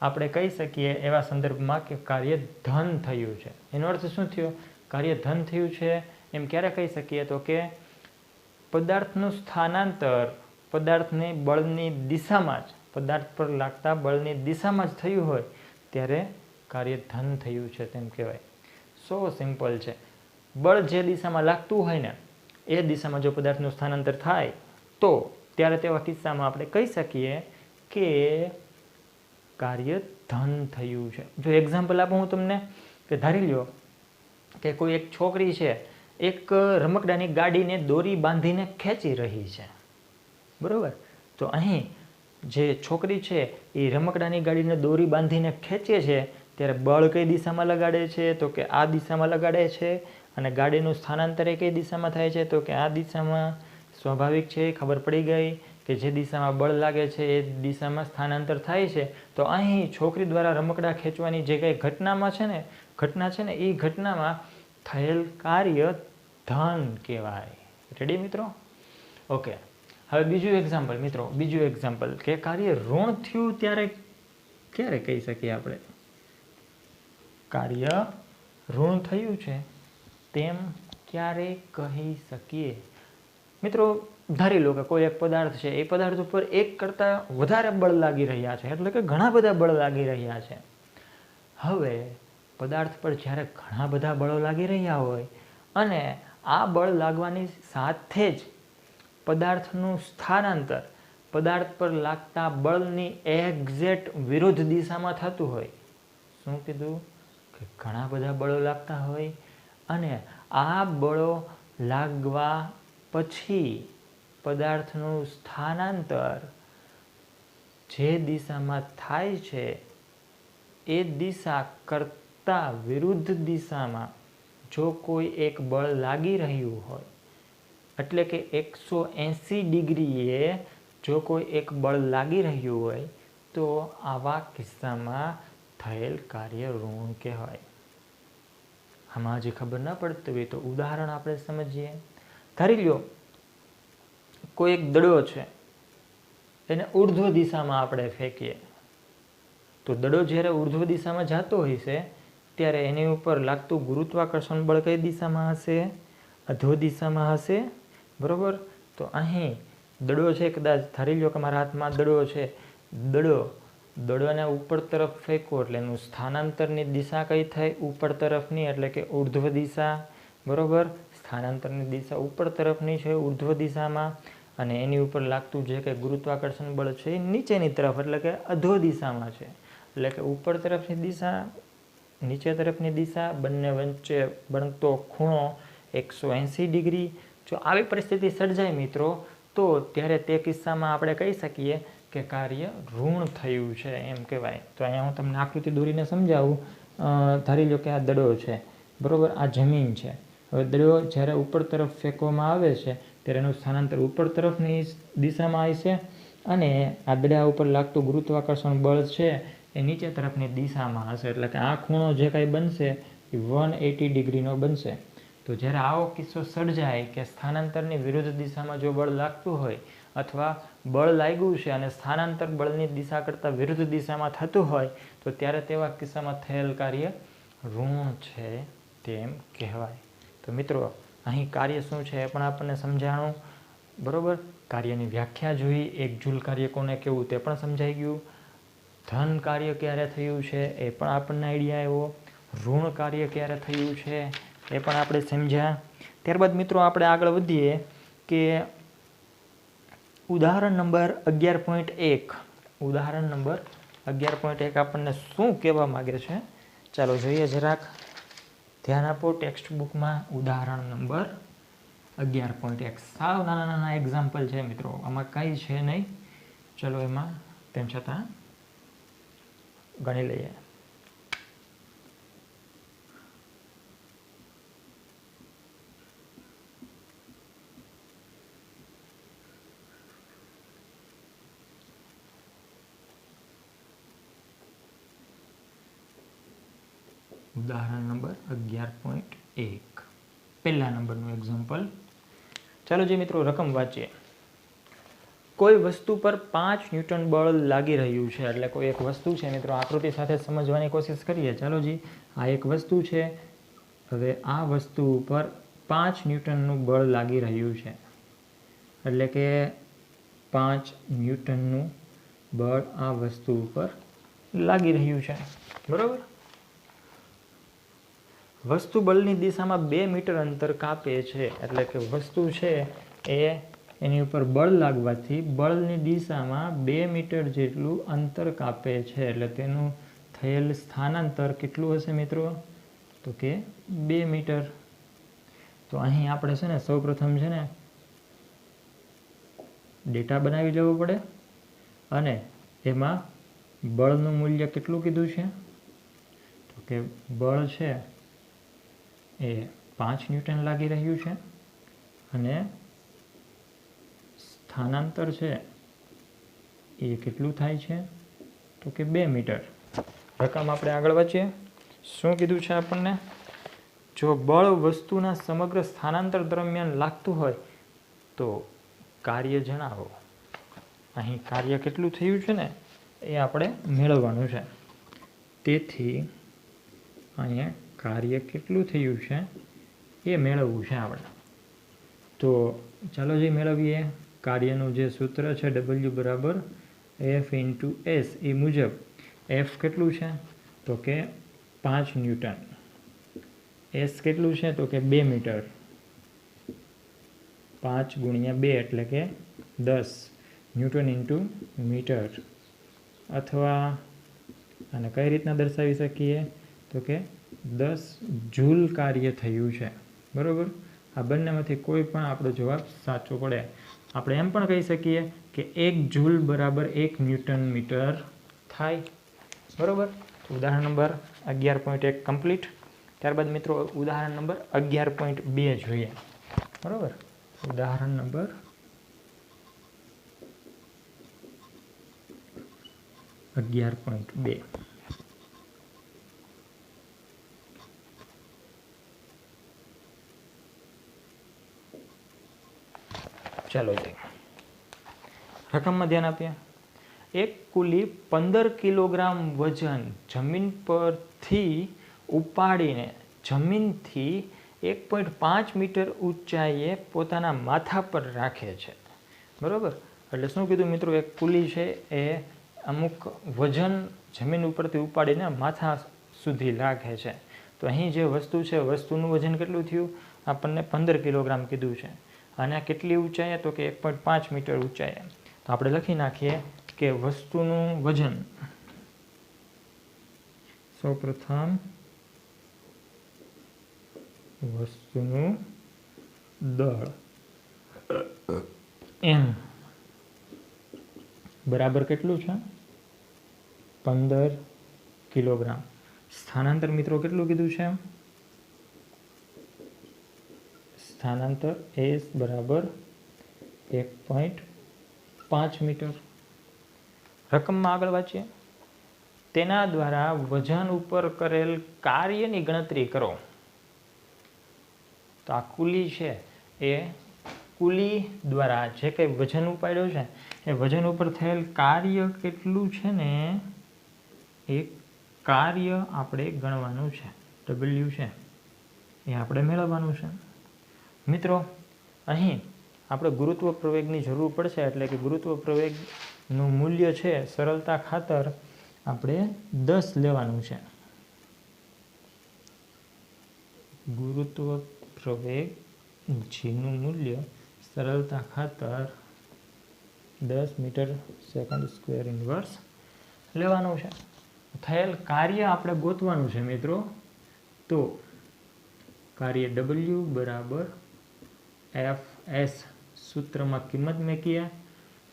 આપણે કહી શકીએ એવા સંદર્ભમાં કે કાર્ય ધન થયું છે. એનો અર્થ શું થયો? કાર્ય ધન થયું છે એમ ક્યારે કહી શકીએ? તો કે પદાર્થનું સ્થાનાંતર પદાર્થની બળની દિશામાં જ, પદાર્થ પર લાગતા બળની દિશામાં જ થયું હોય ત્યારે કાર્ય ધન થયું છે તેમ કહેવાય. સો સિમ્પલ છે. બળ જે દિશામાં લાગતું હોય ને એ દિશામાં જો પદાર્થનું સ્થાનાંતર થાય તો ત્યારે તેવા કિસ્સામાં આપણે કહી શકીએ કે કાર્ય ધન થયું છે. જો એક્ઝામ્પલ આપું હું તમને, કે ધારી લ્યો કે કોઈ એક છોકરી છે એક રમકડાની ગાડીને દોરી બાંધીને ખેંચી રહી છે, બરાબર. તો અહીં જે છોકરી છે એ રમકડાની ગાડીને દોરી બાંધીને ખેંચે છે ત્યારે બળ કઈ દિશામાં લગાડે છે? તો કે આ દિશામાં લગાડે છે. અને ગાડીનું સ્થાનાંતર એ કઈ દિશામાં થાય છે? તો કે આ દિશામાં. સ્વાભાવિક છે, ખબર પડી ગઈ કે જે દિશામાં બળ લાગે છે એ દિશામાં સ્થાનાંતર થાય છે. તો અહીં છોકરી દ્વારા રમકડા ખેંચવાની જે કંઈ ઘટના છે ને એ ઘટનામાં થયેલ કાર્ય ધન કહેવાય. રેડી મિત્રો? ઓકે. હવે બીજું એક્ઝામ્પલ મિત્રો, બીજું એક્ઝામ્પલ કે કાર્ય ઋણ થયું ત્યારે ક્યારે કહી શકીએ આપણે? કાર્ય ઋણ થયું છે તેમ ક્યારે કહી શકીએ? મિત્રો ધારી લો કે કોઈ એક પદાર્થ છે, એ પદાર્થ ઉપર એક કરતાં વધારે બળ લાગી રહ્યા છે, એટલે કે ઘણા બધા બળ લાગી રહ્યા છે. હવે પદાર્થ પર જ્યારે ઘણા બધા બળો લાગી રહ્યા હોય અને આ બળ લાગવાની સાથે જ પદાર્થનું સ્થાનાંતર પદાર્થ પર લાગતા બળની એક્ઝેક્ટ વિરુદ્ધ દિશામાં થતું હોય. શું કીધું? કે ઘણા બધા બળો લાગતા હોય અને આ બળો લાગવા પછી પદાર્થનું સ્થાનાંતર જે દિશામાં થાય છે એ દિશા કરતાં વિરુદ્ધ દિશામાં જો કોઈ એક બળ લાગી રહ્યું હોય, એટલે કે 180 ડિગ્રીએ જો કોઈ એક બળ લાગી રહ્યું હોય તો આવા કિસ્સામાં થયેલ કાર્ય ઋણ કહેવાય. આમાં હજી ખબર ન પડતી હોય તો ઉદાહરણ આપણે સમજીએ. ધારી લો કોઈ એક દડો છે, એને ઉર્ધ્વ દિશામાં આપણે ફેંકીએ તો દડો જ્યારે ઉર્ધ્વ દિશામાં જતો હોય છે ત્યારે એની ઉપર લાગતું ગુરુત્વાકર્ષણ બળ કઈ દિશામાં હશે? અધો દિશામાં હશે, બરાબર. તો અહીં દડો છે, કદાચ ધારી લો કે મારા હાથમાં દડો છે, દડોને ઉપર તરફ ફેંકો એટલે એનું સ્થાનાંતરની દિશા કઈ થાય? ઉપર તરફની, એટલે કે ઉર્ધ્વ દિશા, બરાબર. સ્થાનાંતરની દિશા ઉપર તરફની છે, ઉર્ધ્વ દિશામાં, અને એની ઉપર લાગતું જે કંઈ ગુરુત્વાકર્ષણ બળ છે એ નીચેની તરફ, એટલે કે અધો દિશામાં છે. એટલે કે ઉપર તરફની દિશા, નીચે તરફની દિશા, બંને વચ્ચે બનતો ખૂણો 180 ડિગ્રી. જો આવી પરિસ્થિતિ સર્જાય મિત્રો તો ત્યારે તે કિસ્સામાં આપણે કહી શકીએ કે કાર્ય ઋણ થયું છે એમ કહેવાય. તો અહીંયા હું તમને આકૃતિ દોરીને સમજાવું. ધારી લો કે આ દડો છે, બરાબર, આ જમીન છે. હવે દડો જ્યારે ઉપર તરફ ફેંકવામાં આવે છે ત્યારે એનું સ્થાનાંતર ઉપર તરફની દિશામાં આવશે અને આ દડા ઉપર લાગતું ગુરુત્વાકર્ષણ બળ છે એ નીચે તરફની દિશામાં હશે. એટલે કે આ ખૂણો જે કાંઈ બનશે એ 180 ડિગ્રીનો બનશે. તો જ્યારે આવો કિસ્સો સર્જાય કે સ્થાનાંતરની વિરુદ્ધ દિશામાં જો બળ લાગતું હોય અથવા બળ લાગ્યું છે અને સ્થાનાંતર બળની દિશા કરતાં વિરુદ્ધ દિશામાં થતું હોય તો ત્યારે તેવા કિસ્સામાં થયેલ કાર્ય ઋણ છે તેમ કહેવાય. તો મિત્રો અહીં કાર્ય શું છે એ પણ આપણને સમજાણું, બરાબર. કાર્યની વ્યાખ્યા જોઈ, એક જૂલ કાર્ય કોને કહેવું તે પણ સમજાઈ ગયું. ધન કાર્ય ક્યારે થયું છે એ પણ આપણને આઈડિયા આવ્યો. ઋણ કાર્ય ક્યારે થયું છે એ પણ આપણે સમજ્યા. ત્યારબાદ મિત્રો આપણે આગળ વધીએ કે ઉદાહરણ નંબર 11.1. ઉદાહરણ નંબર 11.1 આપણને શું કહેવા માગે છે ચાલો જોઈએ જરાક. ધ્યાન આપો ટેક્સ્ટ બુકમાં. ઉદાહરણ નંબર 11.1 સાવ નાના નાના એક્ઝામ્પલ છે મિત્રો, આમાં કંઈ છે નહીં. ચલો એમાં તેમ છતાં ગણી લઈએ. ઉદાહરણ નંબર 11.1 પહેલા નંબરનું એક્ઝામ્પલ. ચાલો જે મિત્રો રકમ વાંચીએ. કોઈ વસ્તુ પર 5 ન્યૂટન બળ લાગી રહ્યું છે. એટલે કોઈ એક વસ્તુ છે મિત્રો, આકૃતિ સાથે સમજવાની કોશિશ કરીએ. ચાલો જી, આ એક વસ્તુ છે. હવે આ વસ્તુ ઉપર 5 ન્યૂટનનું બળ લાગી રહ્યું છે. એટલે કે 5 ન્યૂટનનું બળ આ વસ્તુ ઉપર લાગી રહ્યું છે. બરાબર. વસ્તુ બળની દિશામાં 2 મીટર અંતર કાપે છે. એટલે કે વસ્તુ છે એ એની ઉપર બળ લાગવાથી બળની દિશામાં 2 મીટર જેટલું અંતર કાપે છે. એટલે તેનું થયેલ સ્થાનાંતર કેટલું હશે મિત્રો? તો કે 2 મીટર. તો અહીં આપણે છે ને સૌપ્રથમ છે ને ડેટા બનાવી લેવો પડે અને એમાં બળનું મૂલ્ય કેટલું કીધું છે? તો કે બળ છે એ 5 ન્યૂટન લાગી રહ્યું છે અને સ્થાનાંતર છે એ કેટલું થાય છે? તો કે 2 મીટર. રકમ આપણે આગળ વાંચીએ. શું કીધું છે આપણને? જો બળ વસ્તુના સમગ્ર સ્થાનાંતર દરમિયાન લાગતું હોય તો કાર્ય જણાવો. અહીં કાર્ય કેટલું થયું છે ને એ આપણે મેળવવાનું છે. તેથી અહીંયા કાર્ય કેટલું થયું છે એ મેળવવું છે આપણે. તો ચાલો જે મેળવીએ. કાર્યનું જે સૂત્ર છે W બરાબર F ઇન્ટુ S એ મુજબ F કેટલું છે? તો કે 5 ન્યૂટન. S કેટલું છે? તો કે 2 મીટર. 5 ગુણ્યા 2 એટલે કે 10 ન્યૂટન ઇન્ટુ મીટર. અથવા આને કઈ રીતના દર્શાવી શકીએ? તો કે 10 જૂલ કાર્ય થયું છે. બરાબર. આ બંનેમાંથી કોઈ પણ આપણો જવાબ સાચો પડે. આપણે એમ પણ કહી શકીએ કે 1 જૂલ બરાબર 1 ન્યૂટન મીટર થાય. બરાબર. ઉદાહરણ નંબર 11.1 કમ્પ્લીટ. ત્યારબાદ મિત્રો ઉદાહરણ નંબર 11.2 જોઈએ. બરાબર. ઉદાહરણ નંબર 11.2. ચાલો જોઈએ. રકમમાં ધ્યાન આપીએ. એક કુલી 15 કિલોગ્રામ વજન જમીન પરથી ઉપાડીને જમીનથી 1.5 મીટર ઊંચાઈએ પોતાના માથા પર રાખે છે. બરાબર. એટલે શું કીધું મિત્રો? એક કુલી છે એ અમુક વજન જમીન ઉપરથી ઉપાડીને માથા સુધી રાખે છે. તો અહીં જે વસ્તુ છે વસ્તુનું વજન કેટલું થયું? આપણને 15 કિલોગ્રામ કીધું છે. અને આ કેટલી ઊંચાઈએ? તો કે 1.5 મીટર ઊંચાઈએ. તો આપણે લખી નાખીએ કે વસ્તુનું વજન, સૌપ્રથમ વસ્તુનું દળ M બરાબર કેટલું છે? 15 કિલોગ્રામ. સ્થાનાંતર મિત્રો કેટલું કીધું છે? સ્થાનાંતર S બરાબર 1.5 મીટર. રકમમાં આગળ વાંચીએ. તેના દ્વારા વજન ઉપર કરેલ કાર્યની ગણતરી કરો. તો આ કુલી છે એ કુલી દ્વારા જે કંઈ વજન ઉપાડ્યો છે એ વજન ઉપર થયેલ કાર્ય કેટલું છે ને એ કાર્ય આપણે ગણવાનું છે. W છે એ આપણે મેળવવાનું છે. મિત્રો અહીં આપણે ગુરુત્વ પ્રવેગની જરૂર પડશે. એટલે કે ગુરુત્વ પ્રવેગનું મૂલ્ય છે સરળતા ખાતર આપણે 10 લેવાનું છે. ગુરુત્વ પ્રવેગ જીનું મૂલ્ય સરળતા ખાતર 10 મીટર સેકન્ડ સ્ક્વેર ઇન્વર્સ લેવાનું છે. થયેલ કાર્ય આપણે ગોતવાનું છે મિત્રો. તો કાર્ય W બરાબર એફ એસ સૂત્રમાં કિંમત મૂકીએ,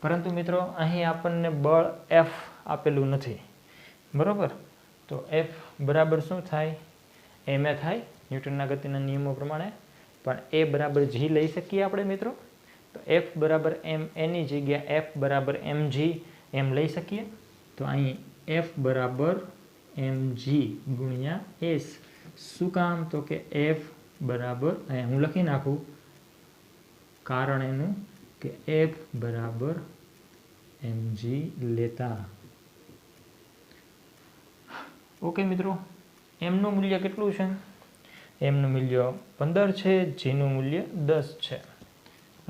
પરંતુ મિત્રો અહીં આપણને બળ એફ આપેલું નથી, બરાબર. તો એફ બરાબર શું થાય? એમ એ થાય ન્યૂટનના ગતિના નિયમો પ્રમાણે, પણ એ બરાબર જી લઈ શકીએ આપણે મિત્રો. તો એફ બરાબર એમ એની જગ્યા એફ બરાબર એમ જી એમ લઈ શકીએ. તો અહીં એફ બરાબર એમ જી ગુણ્યા એસ. શું કામ? તો કે એફ બરાબર, અહીંયા હું લખી નાખું કારણ એનું કે એફ બરાબર એમ જી લેતા. ઓકે મિત્રો, એમનું મૂલ્ય કેટલું છે? એમનું મૂલ્ય 15 છે, જીનું મૂલ્ય 10 છે.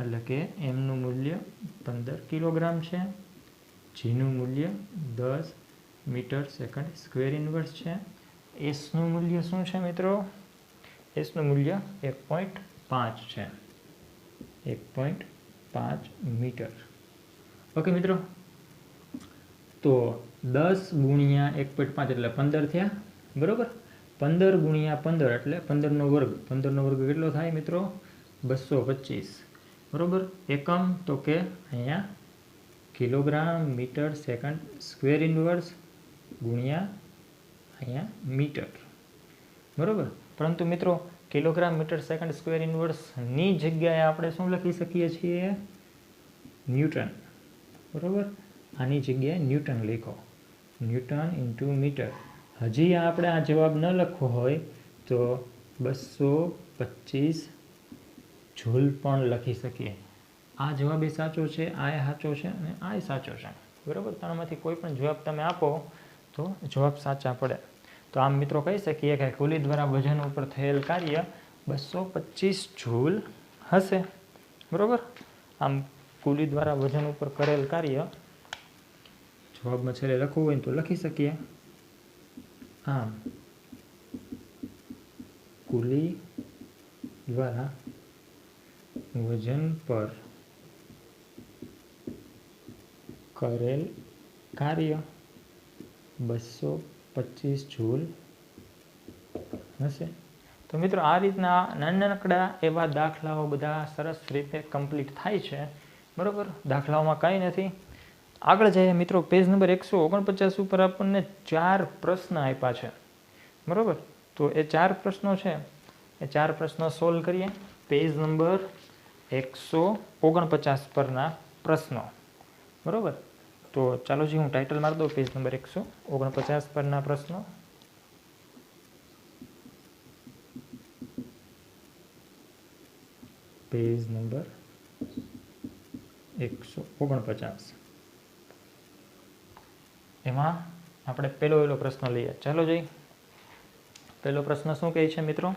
એટલે કે એમનું મૂલ્ય 15 કિલોગ્રામ છે, જીનું મૂલ્ય 10 મીટર સેકન્ડ સ્ક્વેર ઇન્વર્સ છે. એસનું મૂલ્ય શું છે મિત્રો? એસનું મૂલ્ય 1.5 છે, 1.5 મીટર. ઓકે મિત્રો, તો 10 ગુણ્યા 1.5 એટલે 15 થયા, બરાબર. 15 ગુણ્યા 15 એટલે 15નો વર્ગ. 15નો વર્ગ કેટલો થાય મિત્રો? 225, બરાબર. એકમ તો કે અહીંયા kilogram metre second square inverse ગુણ્યા અહીંયા મીટર, બરાબર. પરંતુ મિત્રો કિલોગ્રામ મીટર સેકન્ડ સ્ક્વેર ઇન્વર્સની જગ્યાએ આપણે શું લખી શકીએ છીએ? ન્યૂટન, બરાબર. આની જગ્યાએ ન્યૂટન લખો, ન્યૂટન ઇન્ટુ મીટર. હજી આપણે આ જવાબ ન લખવો હોય તો 225 જૂલ પણ લખી શકીએ. આ જવાબ એ સાચો છે, આ સાચો છે અને આ સાચો છે, બરાબર. ત્રણમાંથી કોઈ પણ જવાબ તમે આપો તો જવાબ સાચા પડે. તો આમ મિત્રો કહી શકીએ કે કુલી દ્વારા વજન ઉપર થયેલ કાર્ય 225 જૂલ હશે, બરાબર. આમ કુલી દ્વારા વજન ઉપર કરેલ કાર્ય જવાબમાં છેલ્લે લખવું હોય તો લખી શકીએ. આમ કુલી દ્વારા વજન પર કરેલ કાર્ય 225 જૂલ હશે. તો મિત્રો આ રીતના નાનકડા એવા દાખલાઓ બધા સરસ રીતે કમ્પ્લીટ થાય છે, બરાબર. દાખલાઓમાં કાંઈ નથી. આગળ જઈએ મિત્રો, પેજ નંબર 149 ઉપર આપણને 4 પ્રશ્ન આપ્યા છે, બરાબર. તો એ 4 પ્રશ્નો છે, એ 4 પ્રશ્નો સોલ્વ કરીએ. પેજ નંબર 149 પરના પ્રશ્નો, બરાબર. તો ચાલો જી હું ટાઇટલ મારી દઉં, પેજ નંબર 149 પરના પ્રશ્નો. Page number 149. એમાં આપણે પહેલો પ્રશ્ન લઈએ. ચાલો જઈ. પહેલો પ્રશ્ન શું કહે છે મિત્રો?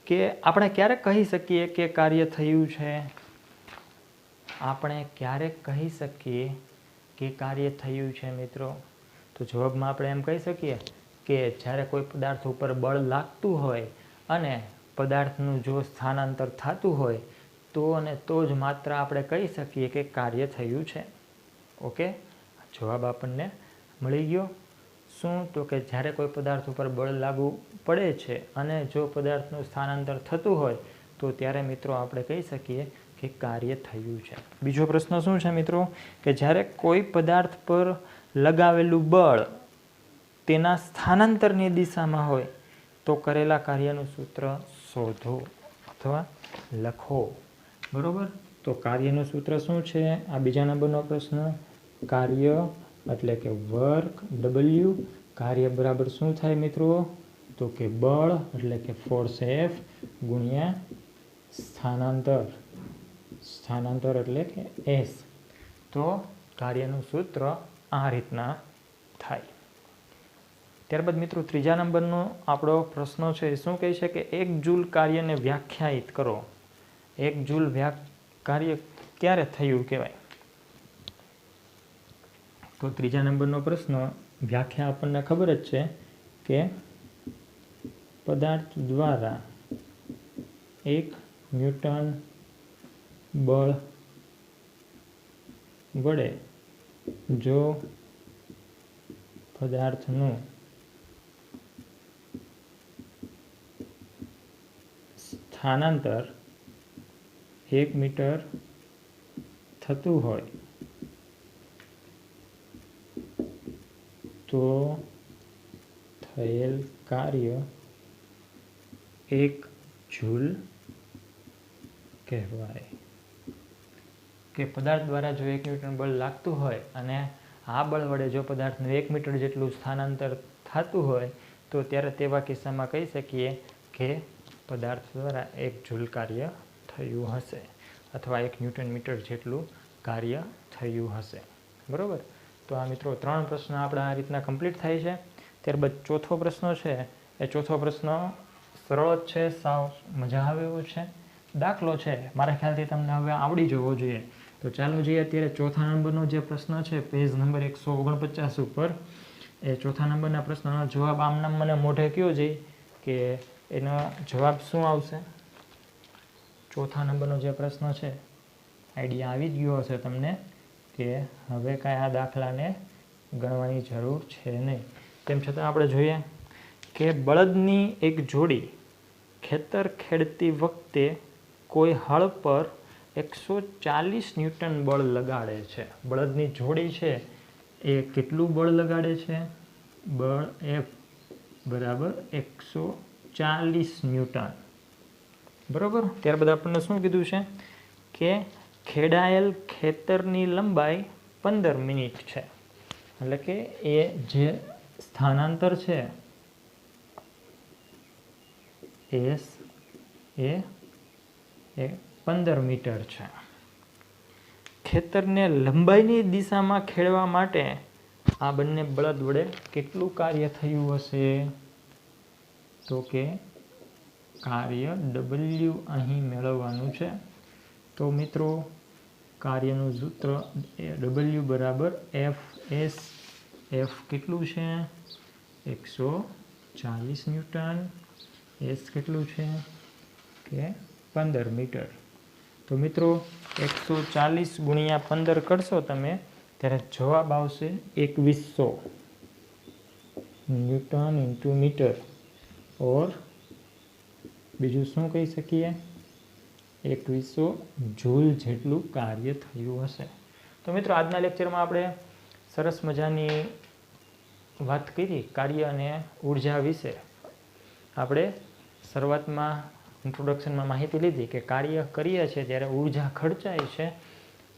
કે આપણે ક્યારે કહી શકીએ કે કાર્ય થયું છે? આપણે ક્યારે કહી શકીએ કે કાર્ય થયું છે મિત્રો? તો જવાબમાં આપણે એમ કહી શકીએ કે જ્યારે કોઈ પદાર્થ ઉપર બળ લાગતું હોય અને પદાર્થનું જો સ્થાનાંતર થતું હોય તો અને તો જ માત્ર આપણે કહી શકીએ કે કાર્ય થયું છે. ઓકે, જવાબ આપણને મળી ગયો. શું? તો કે જ્યારે કોઈ પદાર્થ ઉપર બળ લાગુ પડે છે અને જો પદાર્થનું સ્થાનાંતર થતું હોય તો ત્યારે મિત્રો આપણે કહી શકીએ કે કાર્ય થયું છે. બીજો પ્રશ્ન શું છે મિત્રો? કે જ્યારે કોઈ પદાર્થ પર લગાવેલું બળ તેના સ્થાનાંતરની દિશામાં હોય તો કરેલા કાર્યનું સૂત્ર શોધો અથવા લખો, બરાબર. તો કાર્યનું સૂત્ર શું છે? આ બીજા નંબરનો પ્રશ્ન. કાર્ય એટલે કે વર્ક W. કાર્ય બરાબર શું થાય મિત્રો? તો કે બળ એટલે કે ફોર્સ F ગુણ્યા સ્થાનાંતર, સ્થાનાંતર એટલે કે S. તો કાર્યનું સૂત્ર આ રીતના થાય. ત્યારબાદ મિત્રો ત્રીજા નંબરનો આપણો પ્રશ્ન છે એ શું કહે છે કે 1 જૂલ કાર્યને વ્યાખ્યાયિત કરો. 1 જૂલ કાર્ય ક્યારે થયું કહેવાય? તો ત્રીજા નંબરનો પ્રશ્ન વ્યાખ્યા આપણને ખબર જ છે કે પદાર્થ દ્વારા 1 ન્યૂટન બળ વડે જો પદાર્થનું સ્થાનાંતર 1 મીટર થતું હોય તો થયેલ કાર્ય 1 જૂલ કહેવાય. કે પદાર્થ દ્વારા જો 1 ન્યૂટન બળ લાગતું હોય અને આ બળ વડે જો પદાર્થનું 1 મીટર જેટલું સ્થાનાંતર થતું હોય તો ત્યારે તેવા કિસ્સામાં કહી શકીએ કે પદાર્થ દ્વારા 1 જૂલ કાર્ય થયું હશે અથવા 1 ન્યૂટન મીટર જેટલું કાર્ય થયું હશે. બરાબર. તો આ મિત્રો 3 પ્રશ્ન આપણા આ રીતના કમ્પ્લીટ થાય છે. ત્યારબાદ ચોથો પ્રશ્ન છે એ ચોથો પ્રશ્ન સરળ જ છે, સાવ મજા આવે એવો છે. દાખલો છે, મારા ખ્યાલથી તમને હવે આવડી જવો જોઈએ. તો ચાલો જોઈએ અત્યારે ચોથા નંબરનો જે પ્રશ્ન છે પેજ નંબર 149 ઉપર. એ ચોથા નંબરના પ્રશ્નનો જવાબ આમનામ મને મોઢે કયો જઈ કે એનો જવાબ શું આવશે. ચોથા નંબરનો જે પ્રશ્ન છે આઈડિયા આવી જ ગયો હશે તમને કે હવે કાંઈ આ દાખલાને ગણવાની જરૂર છે નહીં. તેમ છતાં આપણે જોઈએ કે બળદની એક જોડી ખેતર ખેડતી વખતે કોઈ હળ પર 140 ન્યૂટન બળ લગાડે છે. બળદની જોડી છે એ કેટલું બળ લગાડે છે? બળ F બરાબર 140 ન્યૂટન. બરાબર. ત્યારબાદ આપણને શું કીધું છે કે ખેડાયેલ ખેતરની લંબાઈ 15 મિનિટ છે. એટલે કે એ જે સ્થાનાંતર છે એ 15 મીટર છે. ખેતરને લંબાઈની દિશામાં ખેડવા માટે આ બંને બળદ વડે કેટલું કાર્ય થયું હશે? તો કે કાર્ય W અહીં મેળવવાનું છે. તો મિત્રો કાર્યનું સૂત્ર W બરાબર FS. F કેટલું છે? 140 ન્યૂટન. S કેટલું છે કે 15 મીટર. તો મિત્રો 140 ગુણ્યા 15 કરશો તમે ત્યારે જવાબ આવશે 2100 ન્યૂટન ઇન્ટુ મીટર. ઓર બીજું શું કહી શકીએ? 2100 જૂલ જેટલું કાર્ય થયું હશે. તો મિત્રો આજના લેક્ચરમાં આપણે સરસ મજાની વાત કરી કાર્ય અને ઉર્જા વિશે. આપણે શરૂઆતમાં ઇન્ટ્રોડક્શનમાં માહિતી લીધી કે કાર્ય કરીએ છીએ ત્યારે ઉર્જા ખર્ચાય છે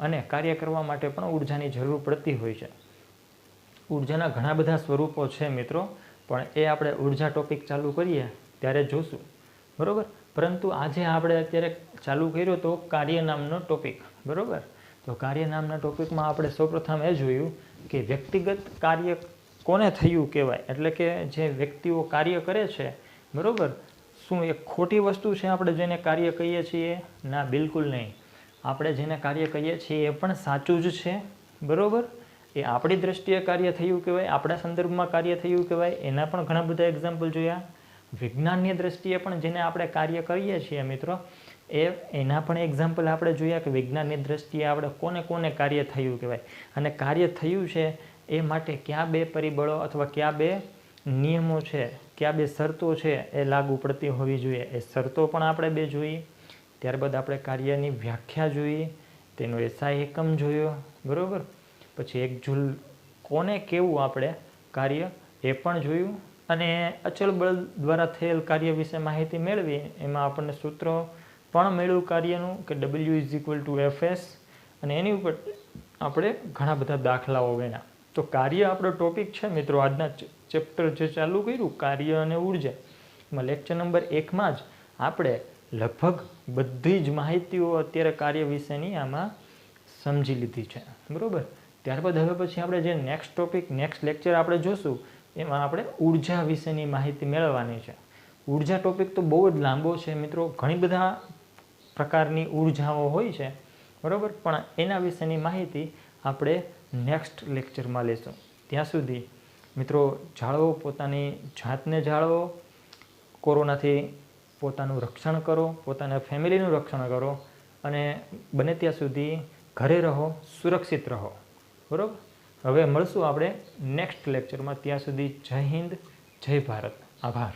અને કાર્ય કરવા માટે પણ ઉર્જાની જરૂર પડતી હોય છે. ઉર્જાના ઘણા બધા સ્વરૂપો છે મિત્રો, પણ એ આપણે ઉર્જા ટોપિક ચાલુ કરીએ ત્યારે જોશું. બરાબર. પરંતુ આજે આપણે અત્યારે ચાલુ કર્યો તો કાર્ય નામનો ટોપિક. બરાબર. તો કાર્ય નામના ટોપિકમાં આપણે સૌપ્રથમ એ જોયું કે વ્યક્તિગત કાર્ય કોને થયું કહેવાય. એટલે કે જે વ્યક્તિઓ કાર્ય કરે છે, બરાબર, શું એ ખોટી વસ્તુ છે આપણે જેને કાર્ય કહીએ છીએ? ના, બિલકુલ નહીં. આપણે જેને કાર્ય કહીએ છીએ એ પણ સાચું જ છે. બરાબર. એ આપણી દ્રષ્ટિએ કાર્ય થયું કહેવાય, આપણા સંદર્ભમાં કાર્ય થયું કહેવાય. એના પણ ઘણા બધા એક્ઝામ્પલ જોયા. વિજ્ઞાનની દ્રષ્ટિએ પણ જેને આપણે કાર્ય કરીએ છીએ મિત્રો એના પણ એક્ઝામ્પલ આપણે જોયા કે વિજ્ઞાનની દ્રષ્ટિએ આપણે કોને કોને કાર્ય થયું કહેવાય. અને કાર્ય થયું છે એ માટે કયા 2 પરિબળો અથવા કયા 2 નિયમો છે, કયા 2 શરતો છે એ લાગુ પડતી હોવી જોઈએ. એ શરતો પણ આપણે 2 જોઈ. ત્યારબાદ આપણે કાર્યની વ્યાખ્યા જોઈ, તેનો SI એકમ જોયો. બરાબર. પછી 1 જૂલ કોને કેવું આપણે કાર્ય એ પણ જોયું. અને અચળ બળ દ્વારા થયેલ કાર્ય વિશે માહિતી મેળવી. એમાં આપણને સૂત્ર પણ મળ્યું કાર્યનું કે W=FS. અને એની ઉપર આપણે ઘણા બધા દાખલાઓ ગણ્યા. તો કાર્ય આપણો ટોપિક છે મિત્રો. આજના ચેપ્ટર જે ચાલુ કર્યું કાર્ય અને ઉર્જા, એમાં લેક્ચર નંબર 1માં જ આપણે લગભગ બધી જ માહિતીઓ અત્યારે કાર્ય વિશેની આમાં સમજી લીધી છે. બરાબર. ત્યારબાદ હવે પછી આપણે જે નેક્સ્ટ ટોપિક નેક્સ્ટ લેક્ચર આપણે જોશું એમાં આપણે ઉર્જા વિશેની માહિતી મેળવવાની છે. ઉર્જા ટોપિક તો બહુ જ લાંબો છે મિત્રો. ઘણી બધા પ્રકારની ઉર્જાઓ હોય છે. બરાબર. પણ એના વિશેની માહિતી આપણે નેક્સ્ટ લેક્ચરમાં લેશું. ત્યાં સુધી મિત્રો જાળવો, પોતાની જાતને જાળવો, કોરોનાથી પોતાનું રક્ષણ કરો, પોતાના ફેમિલીનું રક્ષણ કરો અને બને ત્યાં સુધી ઘરે રહો, સુરક્ષિત રહો. બરાબર. હવે મળશું આપણે નેક્સ્ટ લેક્ચરમાં. ત્યાં સુધી જય હિન્દ, જય ભારત. આભાર.